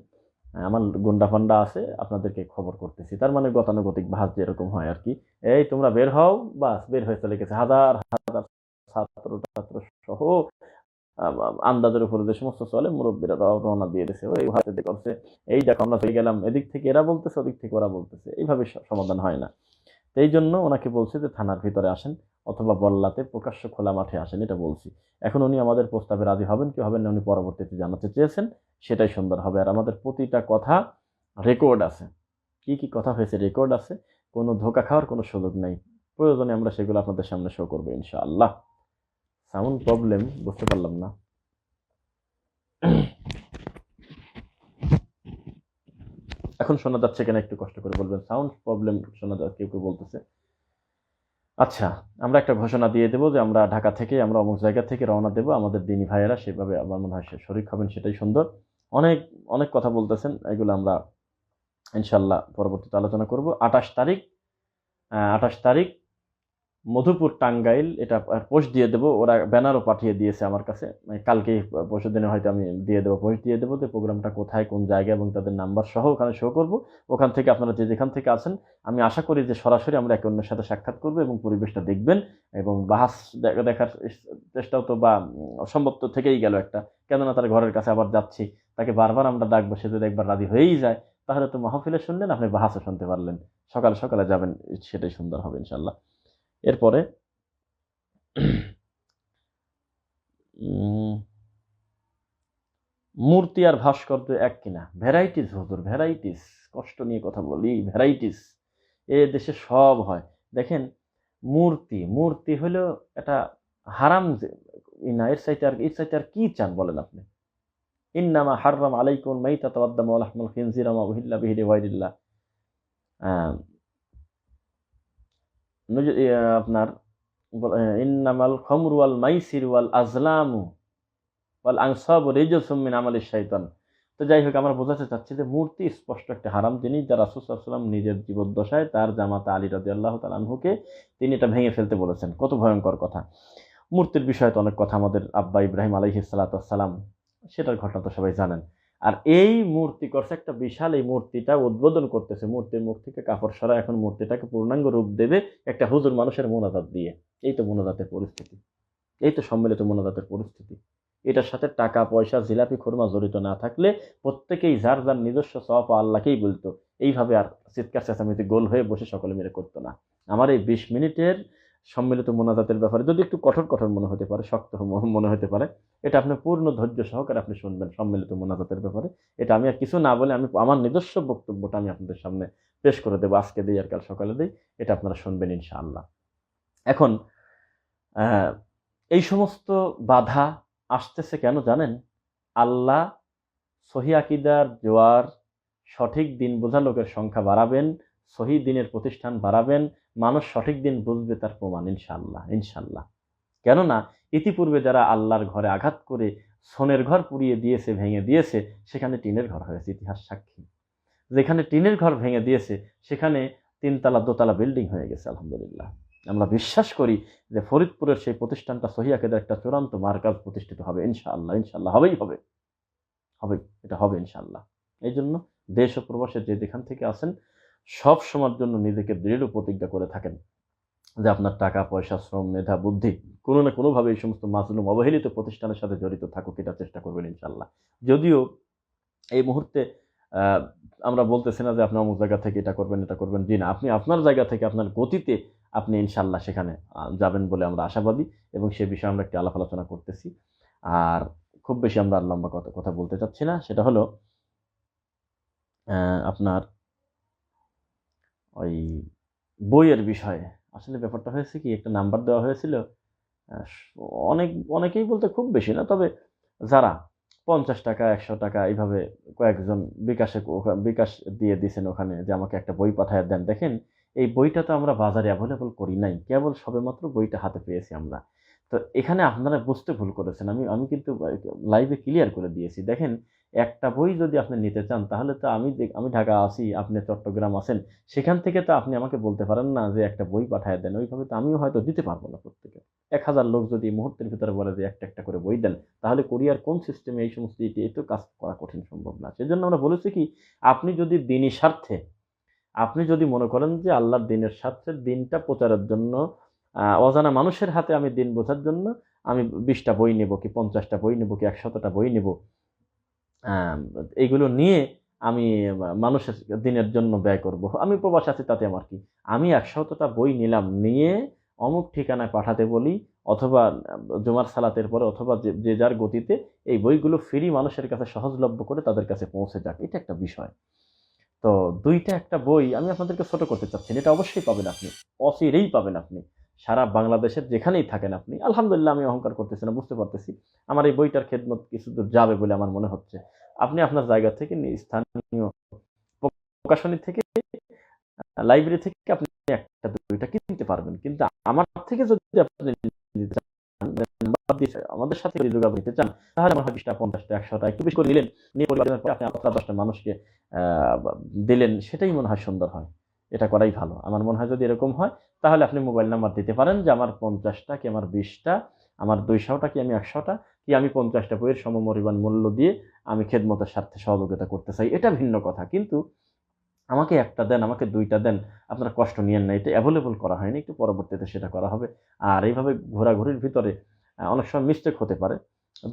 আমার গুন্ডা ফান্ডা আছে, আপনাদেরকে খবর করতেছি। তার মানে গতানুগতিক ভাস যেরকম হয় আর কি, এই তোমরা বের হও, বাস বের হয়ে চলে গেছে। হাজার হাজার ছাত্র ছাত্র সহ আন্দাজের উপরে যে সমস্ত চলে, মুরব্বীরা রওনা দিয়ে দিয়েছে, ওই হাতে করছে, এই দেখো আমরা চলে গেলাম, এদিক থেকে এরা বলতেছে, ওদিক থেকে ওরা বলতেছে, এইভাবে সমাধান হয় না। তো এই জন্য ওনাকে বলছে যে থানার ভিতরে আসেন, অথবা বল্লাতে প্রকাশ্য খোলা মাঠে আসেন, এটা বলছি। এখন উনি আমাদের প্রস্তাবে রাজি হবেন কি হবেন না, উনি পরবর্তীতে জানাতে চেয়েছেন, সেটাই সুন্দর হবে। আর আমাদের প্রতিটা কথা রেকর্ড আছে, কি কি কথা হয়েছে রেকর্ড আছে, কোনো ধোকা খাওয়ার কোনো সুযোগ নেই। প্রয়োজনে আমরা সেগুলো আপনাদের সামনে শো করবো ইনশাআল্লাহ। সাউন্ড প্রবলেম, বুঝতে পারলাম না। এখন শোনা যাচ্ছে কিনা একটু কষ্ট করে বলবেন, সাউন্ড প্রবলেম শোনা যাচ্ছে কেউ কেউ বলতেছে। আচ্ছা, আমরা একটা ঘোষণা দিয়ে দেবো যে আমরা ঢাকা থেকে, আমরা অমুক জায়গা থেকে রওনা দেবো, আমাদের দিনী ভাইয়েরা সেভাবে আমার মনে হয় শরীক হবেন, সেটাই সুন্দর। অনেক অনেক কথা বলতেছেন, এগুলো আমরা ইনশাল্লাহ পরবর্তীতে আলোচনা করব। 28 তারিখ মধুপুর টাঙ্গাইল, এটা পোস্ট দিয়ে দেবো, ওরা ব্যানারও পাঠিয়ে দিয়েছে আমার কাছে, কালকে পরশু দিনে হয়তো আমি দিয়ে দেবো, পোস্ট দিয়ে দেবো যে প্রোগ্রামটা কোথায়, কোন জায়গায়, এবং তাদের নাম্বার সহ ওখানে শো করব। ওখান থেকে আপনারা যে যেখান থেকে আছেন, আমি আশা করি যে সরাসরি আমরা একে অন্যের সাথে সাক্ষাৎ করবো এবং পরিবেশটা দেখবেন, এবং বাহাস দেখার চেষ্টাও তো বা অসম্ভব তো থেকেই গেল একটা, কেননা তার ঘরের কাছে আবার যাচ্ছি, তাকে বারবার আমরা ডাকবো, সে যদি একবার রাজি হয়েই যায়, তাহলে তো মাহফিলে শুনলেন, আপনি বাহাসও শুনতে পারলেন, সকালে সকালে যাবেন, সেটাই সুন্দর হবে ইনশাল্লাহ। এরপরে মূর্তি আর ভাস্কর্য এক কিনা, ভ্যারাইটিস হুজুর, ভ্যারাইটিস, কষ্ট নিয়ে কথা বলি, ভ্যারাইটিস এ দেশে সব হয়। দেখেন, মূর্তি মূর্তি হলো এটা হারাম, না এর চাইতে আর কি চান বলেন আপনি? ইন্নামা হাররাম আলাইকুম মাইতাতা ওয়াদ দামা ওয়া লাহমাল খিনজির ওয়া মা উহিল্লা বিহি লিগায়রিল্লাহ। আপনার ইন্নামাল খামরু ওয়াল মাইসির ওয়াল আজলামু ওয়াল আনসাবু রিজসুম মিন আমালিশ শাইতান। তো যাই হোক, আমরা বোঝাতে চাচ্ছি যে মূর্তি স্পষ্ট একটা হারাম জিনিস, যা রাসূল সাল্লাল্লাহু আলাইহি ওয়াসাল্লাম নিজের জীবদ্দশায় তার জামাতা আলী রাদিয়াল্লাহু তাআলা আনহুকে তিনি এটা ভেঙে ফেলতে বলেছেন। কত ভয়ঙ্কর কথা! মূর্তির বিষয়ে তো অনেক কথা, আমাদের আব্বা ইব্রাহিম আলাইহিস সালাতু ওয়াস সালাম, সেটার ঘটনা তো সবাই জানেন। আর এই মূর্তি করছে একটা বিশাল, এই মূর্তিটা উদ্বোধন করতেছে, মূর্তির মুখ থেকে কাপড় সরায় এখন মূর্তিটাকে পূর্ণাঙ্গ রূপ দেবে একটা হুজুর মানুষের মোনাজাত দিয়ে। এই তো মোনাজাতের পরিস্থিতি, এই তো সম্মিলিত মোনাজাতের পরিস্থিতি। এটার সাথে টাকা পয়সা জিলাপি খুরমা জড়িত না থাকলে প্রত্যেকেই যার যার নিজস্ব সওয়াব আল্লাহকেই বলতো, এইভাবে আর চিৎকার চেঁচামেচি গোল হয়ে বসে সকলে মিলে করতো না। আমার এই 20 মিনিটের সম্মিলিত মোনাজাতের ব্যাপারে যদি একটু কঠোর কঠোর মনে হতে পারে, শক্ত মনে হতে পারে, এটা আপনি পূর্ণ ধৈর্য সহকারে আপনি শুনবেন সম্মিলিত মোনাজাতের ব্যাপারে। এটা আমি আর কিছু না বলে আমি আমার নিজস্ব বক্তব্যটা আমি আপনাদের সামনে পেশ করে দেবো, আজকে দিই আর কাল সকালে দিই, এটা আপনারা শুনবেন ইনশাআল্লাহ। এখন আহ, এই সমস্ত বাধা আসতেছে কেন জানেন? আল্লাহ সহি আকিদার জোয়ার, সঠিক দিন বোঝা লোকের সংখ্যা বাড়াবেন, সহি দিনের প্রতিষ্ঠান বাড়াবেন, মানুষ সঠিক দিন বুঝবে, তার প্রমাণ ইনশাআল্লাহ ইনশাআল্লাহ। কেননা ইতিপূর্বে যারা আল্লাহর ঘরে আঘাত করে সোনের ঘর পুড়িয়ে দিয়েছে, ভেঙে দিয়েছে, সেখানে টিনের ঘর হয়েছে, ইতিহাস সাক্ষী। যেখানে টিনের ঘর ভেঙে দিয়েছে সেখানে 3 তলা 2 তলা বিল্ডিং হয়ে গেছে আলহামদুলিল্লাহ। আমরা বিশ্বাস করি যে ফরিদপুরের সেই প্রতিষ্ঠানটা সহি আকিদার একটা চূড়ান্ত মার্কাজ প্রতিষ্ঠিত হবে ইনশাআল্লাহ ইনশাআল্লাহ, হবেই হবে, হবে, এটা হবে ইনশাআল্লাহ। এই জন্য দেশ ও প্রবাসে যে যেখান থেকে আসেন, সব সময়ের জন্য নিজেকে দৃঢ় প্রতিজ্ঞা করে থাকেন যে আপনার টাকা পয়সা শ্রম মেধা বুদ্ধি কোনো না কোনোভাবে এই সমস্ত মাজলুম অবহেলিত প্রতিষ্ঠানের সাথে জড়িত থাকুক, এটা চেষ্টা করবেন ইনশাআল্লাহ। যদিও এই মুহূর্তে আহ, আমরা বলতেছি না যে আপনি অমুক জায়গা থেকে এটা করবেন এটা করবেন, জি না, আপনি আপনার জায়গা থেকে আপনার গতিতে আপনি ইনশাআল্লাহ সেখানে যাবেন বলে আমরা আশাবাদী, এবং সে বিষয়ে আমরা একটি আলাপ আলোচনা করতেছি। আর খুব বেশি আমরা আর লম্বা কথা কথা বলতে চাচ্ছি না, সেটা হলো আপনার ওই বইয়ের বিষয়ে। আসলে ব্যাপারটা হয়েছে কি, একটা নাম্বার দেওয়া হয়েছিল, আহ, অনেক অনেকেই বলতে খুব বেশি না, তবে যারা 50 টাকা 100 টাকা এইভাবে কয়েকজন বিকাশ দিয়ে দিয়েছেন ওখানে যে আমাকে একটা বই পাঠায় দেন। দেখেন, এই বইটা তো আমরা বাজারে অ্যাভেলেবল করি নাই, কেবল সবেমাত্র বইটা হাতে পেয়েছি আমরা। তো এখানে আপনারা বুঝতে ভুল করেছেন, আমি আমি কিন্তু লাইভে ক্লিয়ার করে দিয়েছি। দেখেন, একটা বই যদি আপনি নিতে চান তাহলে তো আমি ঢাকা আছি, আপনি চট্টগ্রাম আছেন, সেখান থেকে তো আপনি আমাকে বলতে পারেন না যে একটা বই পাঠায় দেন, ওইভাবে তো আমিও হয়তো দিতে পারবো না প্রত্যেকে। 1000 লোক যদি এই মুহূর্তের ভিতরে বলে যে একটা একটা করে বই দেন, তাহলে কোরিয়ার কোন সিস্টেমে এই সমস্ত এই তো কাজ করা কঠিন সম্ভব না। সেজন্য আমরা বলেছি কি, আপনি যদি দিনী স্বার্থে, আপনি যদি মনে করেন যে আল্লাহর দিনের স্বার্থে দিনটা প্রচারের জন্য, অজানা মানুষের হাতে আমি দিন বোঝার জন্য আমি 20টা বই নেব কি 50টা বই নেব কি 100টা বই নেব, আহ, এইগুলো নিয়ে আমি মানুষের দিনের জন্য ব্যয় করব, আমি প্রবাস আছি তাতে আমার কি, আমি 100টা বই নিলাম, নিয়ে অমুক ঠিকানায় পাঠাতে বলি, অথবা জুমার সালাতের পরে, অথবা যে যে যার গতিতে এই বইগুলো ফ্রি মানুষের কাছে সহজলভ্য করে তাদের কাছে পৌঁছে যাক, এটা একটা বিষয়। তো দুইটা একটা বই আমি আপনাদেরকে ছোট করতে চাচ্ছি না, এটা অবশ্যই পাবেন আপনি, অচিরেই পাবেন আপনি, সারা বাংলাদেশের যেখানেই থাকেন আপনি। আলহামদুলিল্লাহ, আমি অহংকার করতেছি না, বুঝতে পারতেছি আমার এই বইটার খেদমত কিছু দূর যাবে বলে আমার মনে হচ্ছে। আপনি আপনার জায়গা থেকে স্থানীয় প্রকাশনী থেকে, লাইব্রেরি থেকে আপনি একটা দুইটা কিনতে পারবেন, কিন্তু আমার থেকে যদি আপনি নিতে চান, আমাদের সাথে যদি যোগাযোগ নিতে চান, তাহলে আমার হয় 20টা 50টা 100টা একটু বেশি করে নিলেন, নিয়ে পরিবারের পরে আপনি আপনার 10টা মানুষকে আহ, দিলেন, সেটাই মনে হয় সুন্দর হয়, এটা করাই ভালো আমার মনে হয়। যদি এরকম হয় তাহলে আপনি মোবাইল নাম্বার দিতে পারেন যে আমার 50টা কি আমার 20টা, আমার 200টা কি আমি 100টা, কি আমি 50টা বইয়ের সমপরিমাণ মূল্য দিয়ে আমি খেদমতের স্বার্থে সহযোগিতা করতে চাই, এটা ভিন্ন কথা। কিন্তু আমাকে একটা দেন, আমাকে দুইটা দেন, আপনারা কষ্ট নিয়েন না, এটা অ্যাভেলেবল করা হয়নি, একটু পরবর্তীতে সেটা করা হবে। আর এইভাবে ঘোরাঘুরির ভিতরে অনেক সময় মিস্টেক হতে পারে,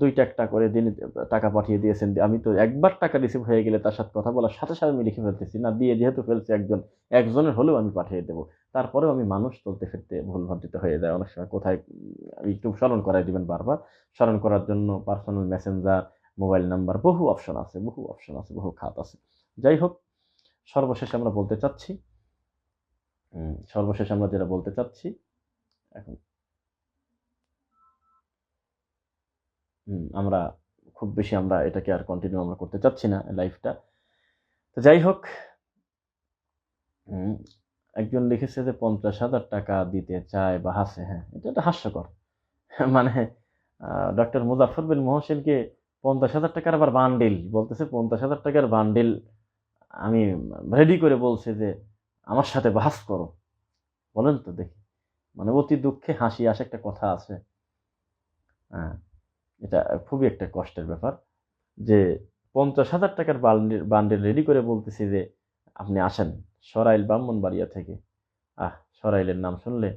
দুইটা একটা করে দিন টাকা পাঠিয়ে দিয়েছেন, আমি তো একবার টাকা রিসিভ হয়ে গেলে তার সাথে কথা বলার সাথে সাথে আমি লিখে ফেলতেছি না, দিয়ে যেহেতু ফেলছে একজনের হলেও আমি পাঠিয়ে দেবো। তারপরেও আমি মানুষ চলতে ফিরতে ভুলভ্রান্তিতে হয়ে যায় অনেক সময়, কোথায় একটু স্মরণ করাই দিবেন বারবার। স্মরণ করার জন্য পার্সোনাল মেসেঞ্জার, মোবাইল নাম্বার, বহু অপশন আছে, বহু অপশন আছে, বহু খাত আছে। যাই হোক, সর্বশেষে আমরা বলতে চাচ্ছি, সর্বশেষে আমরা যেটা বলতে চাচ্ছি এখন, আমরা খুব বেশি আমরা এটাকে আর কন্টিনিউ আমরা করতে চাচ্ছি না লাইফটা। তো যাই হোক, একজন লিখেছে যে 50,000 টাকা দিতে চায় বা হাসে। হ্যাঁ, এটা একটা হাস্যকর। মানে ডক্টর মুজাফফর বিন মহসিনকে 50,000 টাকার আবার বান্ডিল বলতেছে, 50,000 টাকার বান্ডিল আমি রেডি করে বলছে যে আমার সাথে বাস করো। বলেন তো দেখি, মানে অতি দুঃখে হাসি আসে একটা কথা আছে। হ্যাঁ, এটা খুবই একটা কষ্টের ব্যাপার যে 50,000 টাকার বান্ডিল রেডি করে বলতেছি যে আপনি আসেন সরাইল ব্রাহ্মণবাড়িয়া থেকে। সরাইলের নাম শুনলে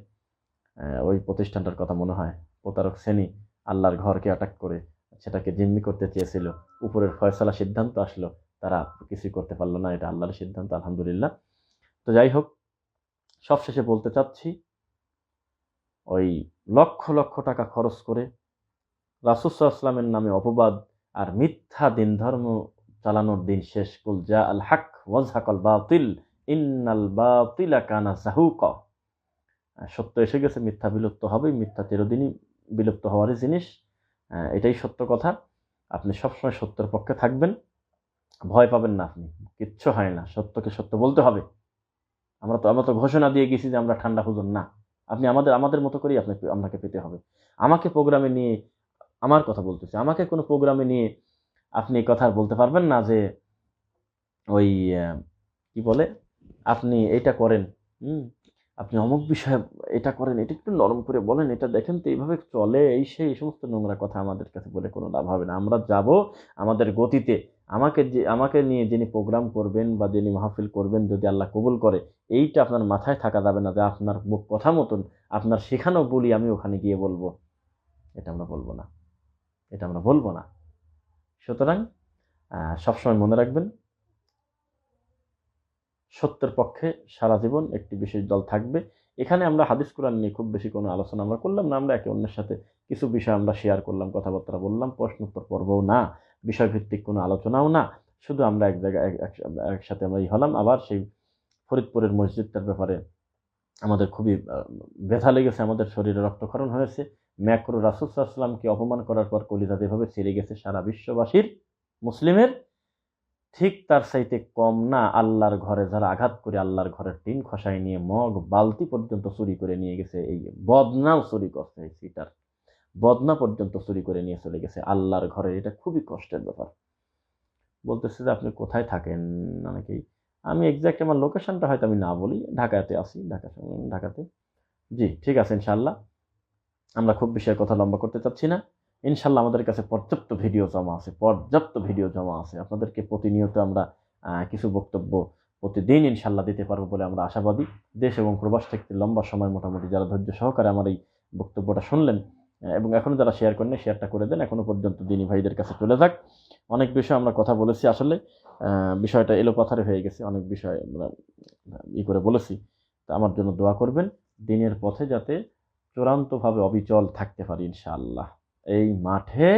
ওই প্রতিষ্ঠানটার কথা মনে হয়। প্রতারক শ্রেণী আল্লাহর ঘরকে অ্যাটাক করে সেটাকে জিম্মি করতে চেয়েছিল, উপরের ফয়সালা সিদ্ধান্ত আসলো, তারা কিছুই করতে পারলো না, এটা আল্লাহর সিদ্ধান্ত, আলহামদুলিল্লাহ। তো যাই হোক, সবশেষে বলতে চাচ্ছি, ওই লক্ষ লক্ষ টাকা খরচ করে রাসূল সাল্লাল্লাহু আলাইহি ওয়াসাল্লামের নামে অপবাদ আর মিথ্যা দিন ধর্ম চালানোর দিন শেষ। কুল জা আল হক ওয়াজহাকাল বাতিল ইন্নাল বাতিলা কানা যাহুকা। সত্য এসে গেছে, মিথ্যা বিলুপ্ত হবে, মিথ্যা চিরদিনই বিলুপ্ত হওয়ারই জিনিস। এটাই সত্য কথা। আপনি সবসময় সত্যের পক্ষে থাকবেন, ভয় পাবেন না, আপনি কিচ্ছু হয় না, সত্যকে সত্য বলতে হবে। আমরা তো ঘোষণা দিয়ে গেছি যে আমরা ঠান্ডা হুজুর না। আপনি আমাদের মতো করেই আপনাকে পেতে হবে। আমাকে প্রোগ্রামে নিয়ে, আমার কথা বলতেছি, আমাকে কোনো প্রোগ্রামে নিয়ে আপনি এই কথা বলতে পারবেন না যে ওই কি বলে, আপনি এটা করেন, আপনি অমুক বিষয়ে এটা করেন, এটা একটু নরম করে বলেন, এটা দেখেন তো এইভাবে চলে, এই সমস্ত নোংরা কথা আমাদের কাছে বলে কোনো লাভ হবে না। আমরা যাব আমাদের গতিতে। আমাকে নিয়ে যিনি প্রোগ্রাম করবেন বা যিনি মাহফিল করবেন, যদি আল্লাহ কবুল করে, এইটা আপনার মাথায় থাকা যাবে না যে আপনার কথা মতন আপনার শেখানো বলি আমি ওখানে গিয়ে বলবো। এটা আমরা বলবো না, এটা আমরা বলবো না। সুতরাং সবসময় মনে রাখবেন, সত্যের পক্ষে সারা জীবন একটি বিশেষ দল থাকবে। এখানে আমরা হাদিস কোরআন নিয়ে খুব বেশি কোনো আলোচনা আমরা করলাম না। আমরা একে অন্যের সাথে কিছু বিষয় আমরা শেয়ার করলাম, কথাবার্তা বললাম, প্রশ্নোত্তর পর্বও না, বিষয়ভিত্তিক কোনো আলোচনাও না। শুধু আমরা এক জায়গায় একসাথে আমরা হলাম। আবার সেই ফরিদপুরের মসজিদটার ব্যাপারে আমাদের খুবই ব্যথা লেগেছে, আমাদের শরীরে রক্তক্ষরণ হয়েছে। ম্যাকরু রাসূল সাল্লাল্লাহু আলাইহি ওয়াসাল্লামকে অপমান করার পর কলিজা যেভাবে ছিঁড়ে গেছে সারা বিশ্ববাসীর, মুসলিমের, ঠিক তার চাইতে কম না আল্লাহর ঘরে যারা আঘাত করে আল্লাহর ঘরের টিন খসায় নিয়ে মগ বালতি পর্যন্ত চুরি করে নিয়ে গেছে। এই বদনাও চুরি করছে, এই সিটার বদনা পর্যন্ত চুরি করে নিয়ে চলে গেছে আল্লাহর ঘরে। এটা খুবই কষ্টের ব্যাপার। বলতেছে যে আপনি কোথায় থাকেন অনেকেই, আমি এক্সাক্ট আমার লোকেশনটা হয়তো আমি না বলি, ঢাকাতে আছি, ঢাকাতে। জি ঠিক আছে, ইনশাল্লাহ আমরা খুব বিষয়ে কথা লম্বা করতে চাচ্ছি না। ইনশাল্লাহ আমাদের কাছে পর্যাপ্ত ভিডিও জমা আছে। আপনাদেরকে প্রতিনিয়ত আমরা কিছু বক্তব্য প্রতিদিন ইনশাল্লাহ দিতে পারবো বলে আমরা আশাবাদী। দেশ এবং প্রবাস থেকে লম্বা সময় মোটামুটি যারা ধৈর্য সহকারে আমার এই বক্তব্যটা শুনলেন এবং এখনো যারা শেয়ার করেন, শেয়ারটা করে দেন, এখনো পর্যন্ত দিনী ভাইদের কাছে চলে যাক। অনেক বিষয় আমরা কথা বলেছি, আসলে বিষয়টা এলোপাথারি হয়ে গেছে, অনেক বিষয় আমরা করে বলেছি। তা আমার জন্য দোয়া করবেন, দিনের পথে যাতে চূড়ান্তভাবে অবিচল থাকতে পারি ইনশাআল্লাহ। এই মাঠে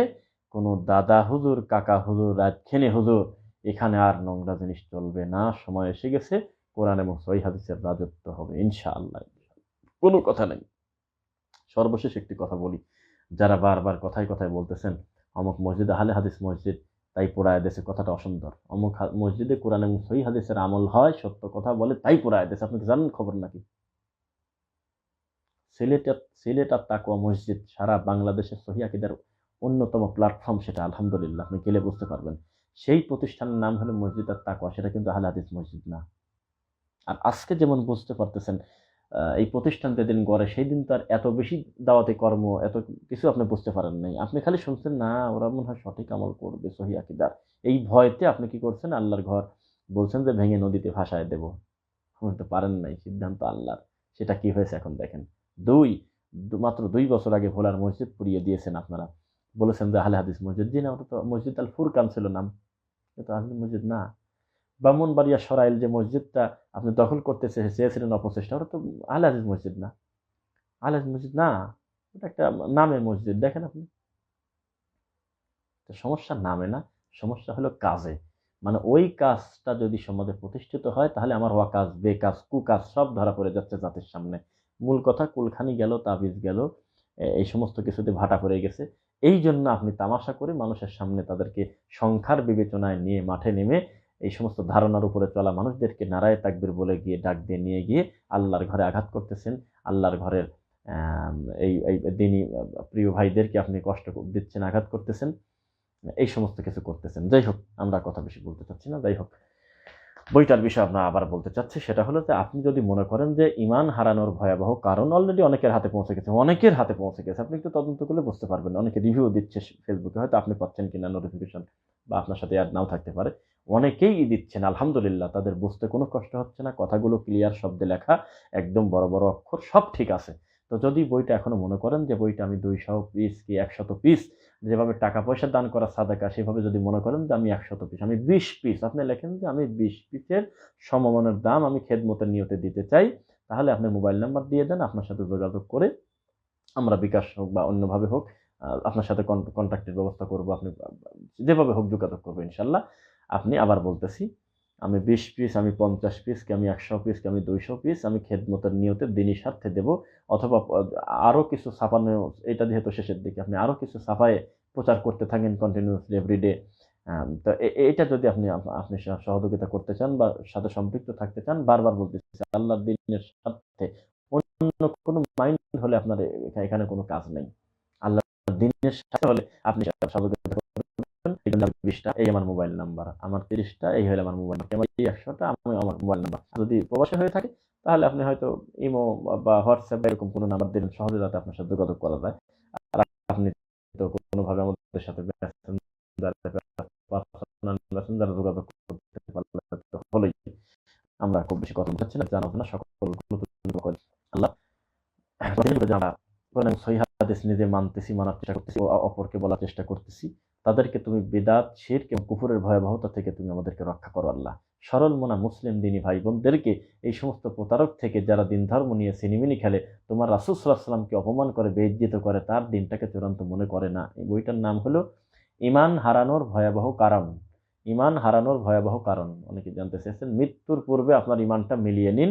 কোনো দাদা হুজুর, কাকা হুজুর, রাজখেনে হুজুর, এখানে আর নোংরা জিনিস চলবে না। সময় এসে গেছে, কোরআন এবং সহিহ হাদিসের রাজত্ব হবে ইনশাআল্লাহ। কোনো কথা নেই। সর্বশেষ একটি কথা বলি, যারা বারবার কথায় কথায় বলতেছেন অমুক মসজিদে আহলে হাদিস মসজিদ, তাই পোড়ায় দেশে, কথাটা অসুন্দর। অমুক মসজিদে কোরআন এবং সহিহ হাদিসের আমল হয়, সত্য কথা বলে, তাই পোড়ায় দেশে। আপনি জানেন খবর নাকি? সিলেট আর তাকওয়া মসজিদ সারা বাংলাদেশের সহিহ আকীদার অন্যতম প্ল্যাটফর্ম, সেটা আলহামদুলিল্লাহ আপনি গেলে বুঝতে পারবেন। সেই প্রতিষ্ঠানের নাম হলো মসজিদ আর তাকওয়া, সেটা কিন্তু আহলে হাদিস মসজিদ না। আর আজকে যেমন বুঝতে পারতেছেন, এই প্রতিষ্ঠান যেদিন গড়ে সেই দিন তো আর এত বেশি দাওয়াতি কর্ম, এত কিছু আপনি বুঝতে পারেন নাই। আপনি খালি শুনছেন না ওরা মনে হয় সঠিক আমল করবে, সহিহ আকীদার, এই ভয়তে আপনি কি করছেন, আল্লাহর ঘর বলছেন যে ভেঙে নদীতে ভাসায় দেব। বুঝতে পারেন নাই, সিদ্ধান্ত আল্লাহর। সেটা কি হয়েছে এখন দেখেন। মাত্র 2 বছর আগে ভোলার মসজিদ পুড়িয়ে দিয়েছেন আপনারা, বলেছেন যে আহলে হাদিস মসজিদ। জি না, ওটা তো মসজিদ আল ফুরকান ছিল নাম, এটা আহলে মসজিদ না। ব্রাহ্মণবাড়িয়া সরাইল যে মসজিদটা আপনি দখল করতে চেয়েছিলেন অপচেষ্টা, ওটা তো আহলে হাদিস মসজিদ না। আহলে হাদিস মসজিদ না, ওটা একটা নামের মসজিদ। দেখেন আপনি, সমস্যা নামে না, সমস্যা হলো কাজে। মানে ওই কাজটা যদি সমাজে প্রতিষ্ঠিত হয়, তাহলে আমার হওয়া কাজ, বেকাজ, কুকাজ সব ধরা পড়ে যাচ্ছে জাতির সামনে। মূল কথা, কুলখানি গেল, তাবিজ গেল, এই সমস্ত কিছুতে ভাটা পড়ে গেছে। এই জন্য আপনি তামাশা করে মানুষের সামনে তাদেরকে সংখ্যার বিবেচনায় নিয়ে মাঠে নেমে এই সমস্ত ধারণার উপরে চলা মানুষদেরকে নারায়ে তাকবীর বলে গিয়ে ডাক দিয়ে নিয়ে গিয়ে আল্লাহর ঘরে আঘাত করতেছেন। আল্লাহর ঘরের এই এই দিনী প্রিয় ভাইদেরকে আপনি কষ্ট দিচ্ছেন, আঘাত করতেছেন, এই সমস্ত কিছু করতেছেন। যাই হোক, আমরা কথা বেশি বলতে চাচ্ছি না। যাই হোক, বইটার বিষয়ে আমরা আবার বলতে চাচ্ছি, সেটা হলো যে আপনি যদি মনে করেন যে ঈমান হারানোর ভয়াবহ কারণ অলরেডি অনেকের হাতে পৌঁছে গেছে, আপনি একটু তদন্ত করলে বুঝতে পারবেন। অনেকে রিভিউ দিচ্ছে ফেসবুকে, হয়তো আপনি পাচ্ছেন কিনা নোটিফিকেশন, বা আপনার সাথে অ্যাড নাও থাকতে পারে। অনেকেই দিচ্ছেন, আলহামদুলিল্লাহ, তাদের বুঝতে কোনো কষ্ট হচ্ছে না, কথাগুলো ক্লিয়ার শব্দে লেখা, একদম বড় বড় অক্ষর, সব ঠিক আছে। তো যদি বইটা এখনো মনে করেন যে বইটা আমি 200 পিস কি 100 পিস, যেভাবে টাকা পয়সা দান করা সাদাকা, সেভাবে যদি মনে করেন যে আমি 100 পিস, আমি 20 পিস, আপনি লেখেন যে আমি 20 পিসের সমমানের দাম আমি খেদমতের নিয়তে দিতে চাই, তাহলে আপনি মোবাইল নাম্বার দিয়ে দেন, আপনার সাথে যোগাযোগ করে আমরা বিকাশ হোক বা অন্যভাবে হোক আপনার সাথে কন্ট্যাক্টের ব্যবস্থা করব। আপনি যেভাবে হোক যোগাযোগ করবো ইনশাল্লাহ। আপনি, আবার বলতেছি, আমি 20 পিস, আমি 50 পিস, কি আমি 100 পিস, কি আমি 200 পিস, আমি খেদমতের নিয়তে দিনী স্বার্থে দেব। অথবা আরও কিছু ছাপানো, এটা যেহেতু শেষের দিকে, আপনি আরও কিছু ছাপায় প্রচার করতে থাকেন কন্টিনিউসলি এভরিডে। তো এটা যদি আপনি আপনি সহযোগিতা করতে চান বা সাথে সম্পৃক্ত থাকতে চান, বারবার বলতেছি, আল্লাহর দ্বীনের স্বার্থে অন্য কোনো মাইন্ড হলে আপনার এখানে কোনো কাজ নেই। আল্লাহর দ্বীনের সাথে হলে আপনি সহযোগিতা করবেন। এই জন্য 20টা এই আমার মোবাইল নাম্বার, আমার 30টা এই হলে আমার মোবাইল নাম্বার, আমার 100টা আমি আমার মোবাইল নাম্বার। যদি প্রবাসী হয়ে থাকে তাহলে আপনি হয়তো ইমো বা হোয়াটসঅ্যাপ এরকম কোনো নাম্বার দিলেন, সহজে যাতে আপনার সাথে যোগাযোগ করা যায়। আর আপনি তো কোনোভাবে আমাদের সাথে মেসেঞ্জারে যোগাযোগ করতে পারলে তো হলোই। আমরা খুব বেশি কথা বলছি না, জানাবো না, সকল আল্লাহ আমরা কোরআন সহিহ হাদিস নিজে মানতেছি, মানার চেষ্টা করতেছি, অপরকে বলার চেষ্টা করতেছি, তাদেরকে তুমি বিদআত, শিরক এবং কুফরের ভয়াবহতা থেকে তুমি আমাদেরকে রক্ষা করো আল্লাহ। সরল মনা মুসলিম দিনী ভাই বোনদেরকে এই সমস্ত প্রতারক থেকে, যারা দিন ধর্ম নিয়ে সিনিমিনি খেলে, তোমার রাসূল সাল্লাল্লাহু আলাইহি ওয়াসাল্লামকে অপমান করে, বেইজ্জত করে, তার দিনটাকে চূড়ান্ত মনে করে না। এই বইটার নাম হলো ঈমান হারানোর ভয়াবহ কারণ। ঈমান হারানোর ভয়াবহ কারণ, অনেকে জানতে চেয়েছেন। মৃত্যুর পূর্বে আপনার ঈমানটা মিলিয়ে নিন,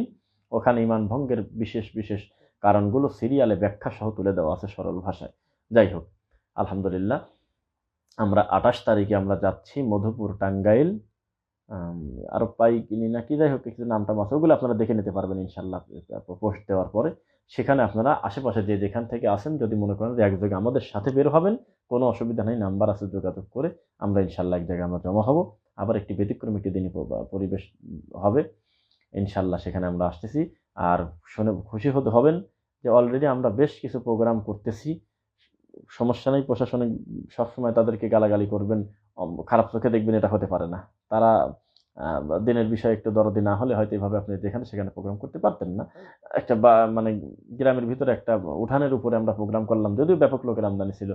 ওখানে ঈমান ভঙ্গের বিশেষ বিশেষ কারণগুলো সিরিয়ালে ব্যাখ্যা সহ তুলে দেওয়া আছে সরল ভাষায়। যাই হোক, আলহামদুলিল্লাহ, আমরা 28 তারিখে আমরা যাচ্ছি মধুপুর, টাঙ্গাইল। আরো পাই কিনি নাকি, যাই হোক, কিছু নামটা আছে, ওগুলো আপনারা দেখে নিতে পারবেন ইনশাল্লাহ পোস্ট দেওয়ার পরে। সেখানে আপনারা আশেপাশে যে যেখান থেকে আসেন, যদি মনে করেন যে এক জায়গায় আমাদের সাথে বের হবেন, কোনো অসুবিধা নেই, নাম্বার আছে, যোগাযোগ করে আমরা ইনশাল্লাহ এক জায়গায় আমরা জমা হব। আবার একটি ব্যতিক্রমী একটি দিনই পরিবেশ হবে ইনশাল্লাহ, সেখানে আমরা আসতেছি। আর শুনে খুশি হতে হবেন যে অলরেডি আমরা বেশ কিছু প্রোগ্রাম করতেছি। সমস্যা নেই, প্রশাসনিক সবসময় তাদেরকে গালাগালি করবেন, খারাপ চোখে দেখবেন, এটা হতে পারে না। তারা দিনের বিষয়ে একটু দরদি না হলে হয়তো এইভাবে আপনি যেখানে সেখানে প্রোগ্রাম করতে পারতেন না। একটা মানে গ্রামের ভিতরে একটা উঠানের উপরে আমরা প্রোগ্রাম করলাম, যদিও ব্যাপক লোকের আমদানি ছিল,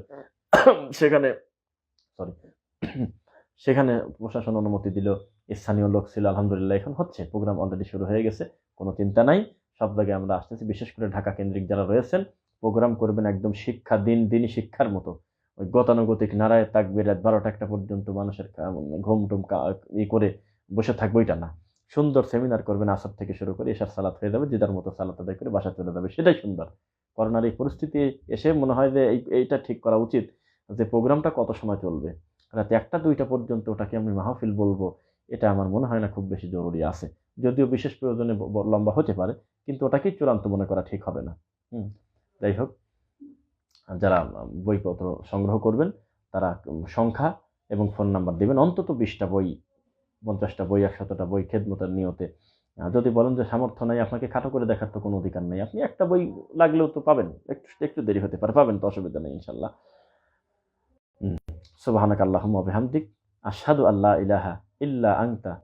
সেখানে সরি সেখানে প্রশাসন অনুমতি দিল, স্থানীয় লোক ছিল, আলহামদুলিল্লাহ এখন হচ্ছে, প্রোগ্রাম অলরেডি শুরু হয়ে গেছে, কোনো চিন্তা নাই। সব জায়গায় আমরা আসতেছি, বিশেষ করে ঢাকা কেন্দ্রিক যারা রয়েছেন, প্রোগ্রাম করবেন একদম শিক্ষা, দিনই শিক্ষার মতো। ওই গতানুগতিক নারায়ে তাকবীর রাত 12টা 1টা পর্যন্ত মানুষের ঘুম টুম করে বসে থাকবো, এটা না। সুন্দর সেমিনার করবেন, আসর থেকে শুরু করে এশার সালাত হয়ে যাবে, যেটার মতো সালাত আদায় করে বাসা চলে যাবে, সেটাই সুন্দর। করোনার এই পরিস্থিতি এসে মনে হয় যে এইটা ঠিক করা উচিত, যে প্রোগ্রামটা কত সময় চলবে, রাত 1টা 2টা পর্যন্ত ওটাকে আমি মাহফিল বলবো, এটা আমার মনে হয় না খুব বেশি জরুরি আছে। যদিও বিশেষ প্রয়োজনে লম্বা হতে পারে, কিন্তু ওটাকেই চূড়ান্ত মনে করা ঠিক হবে না। যাই হোক, যারা বইপত্র সংগ্রহ করবেন তারা সংখ্যা এবং ফোন নাম্বার দিবেন, অন্তত 20টা বই, 50টা বই, 100টা বই খেদমতের নিয়তে। যদি বলেন যে সামর্থ্য নাই, আপনাকে খাটো করে দেখার তো কোনো অধিকার নেই, আপনি একটা বই লাগলেও তো পাবেন, একটু একটু দেরি হতে পারে, পাবেন তো, অসুবিধা নেই ইনশাল্লাহ। সুবহানাকা আল্লাহুম্মা ওয়া বিহামদিক, আশহাদু আল্লা ইলাহা ইল্লা আনতা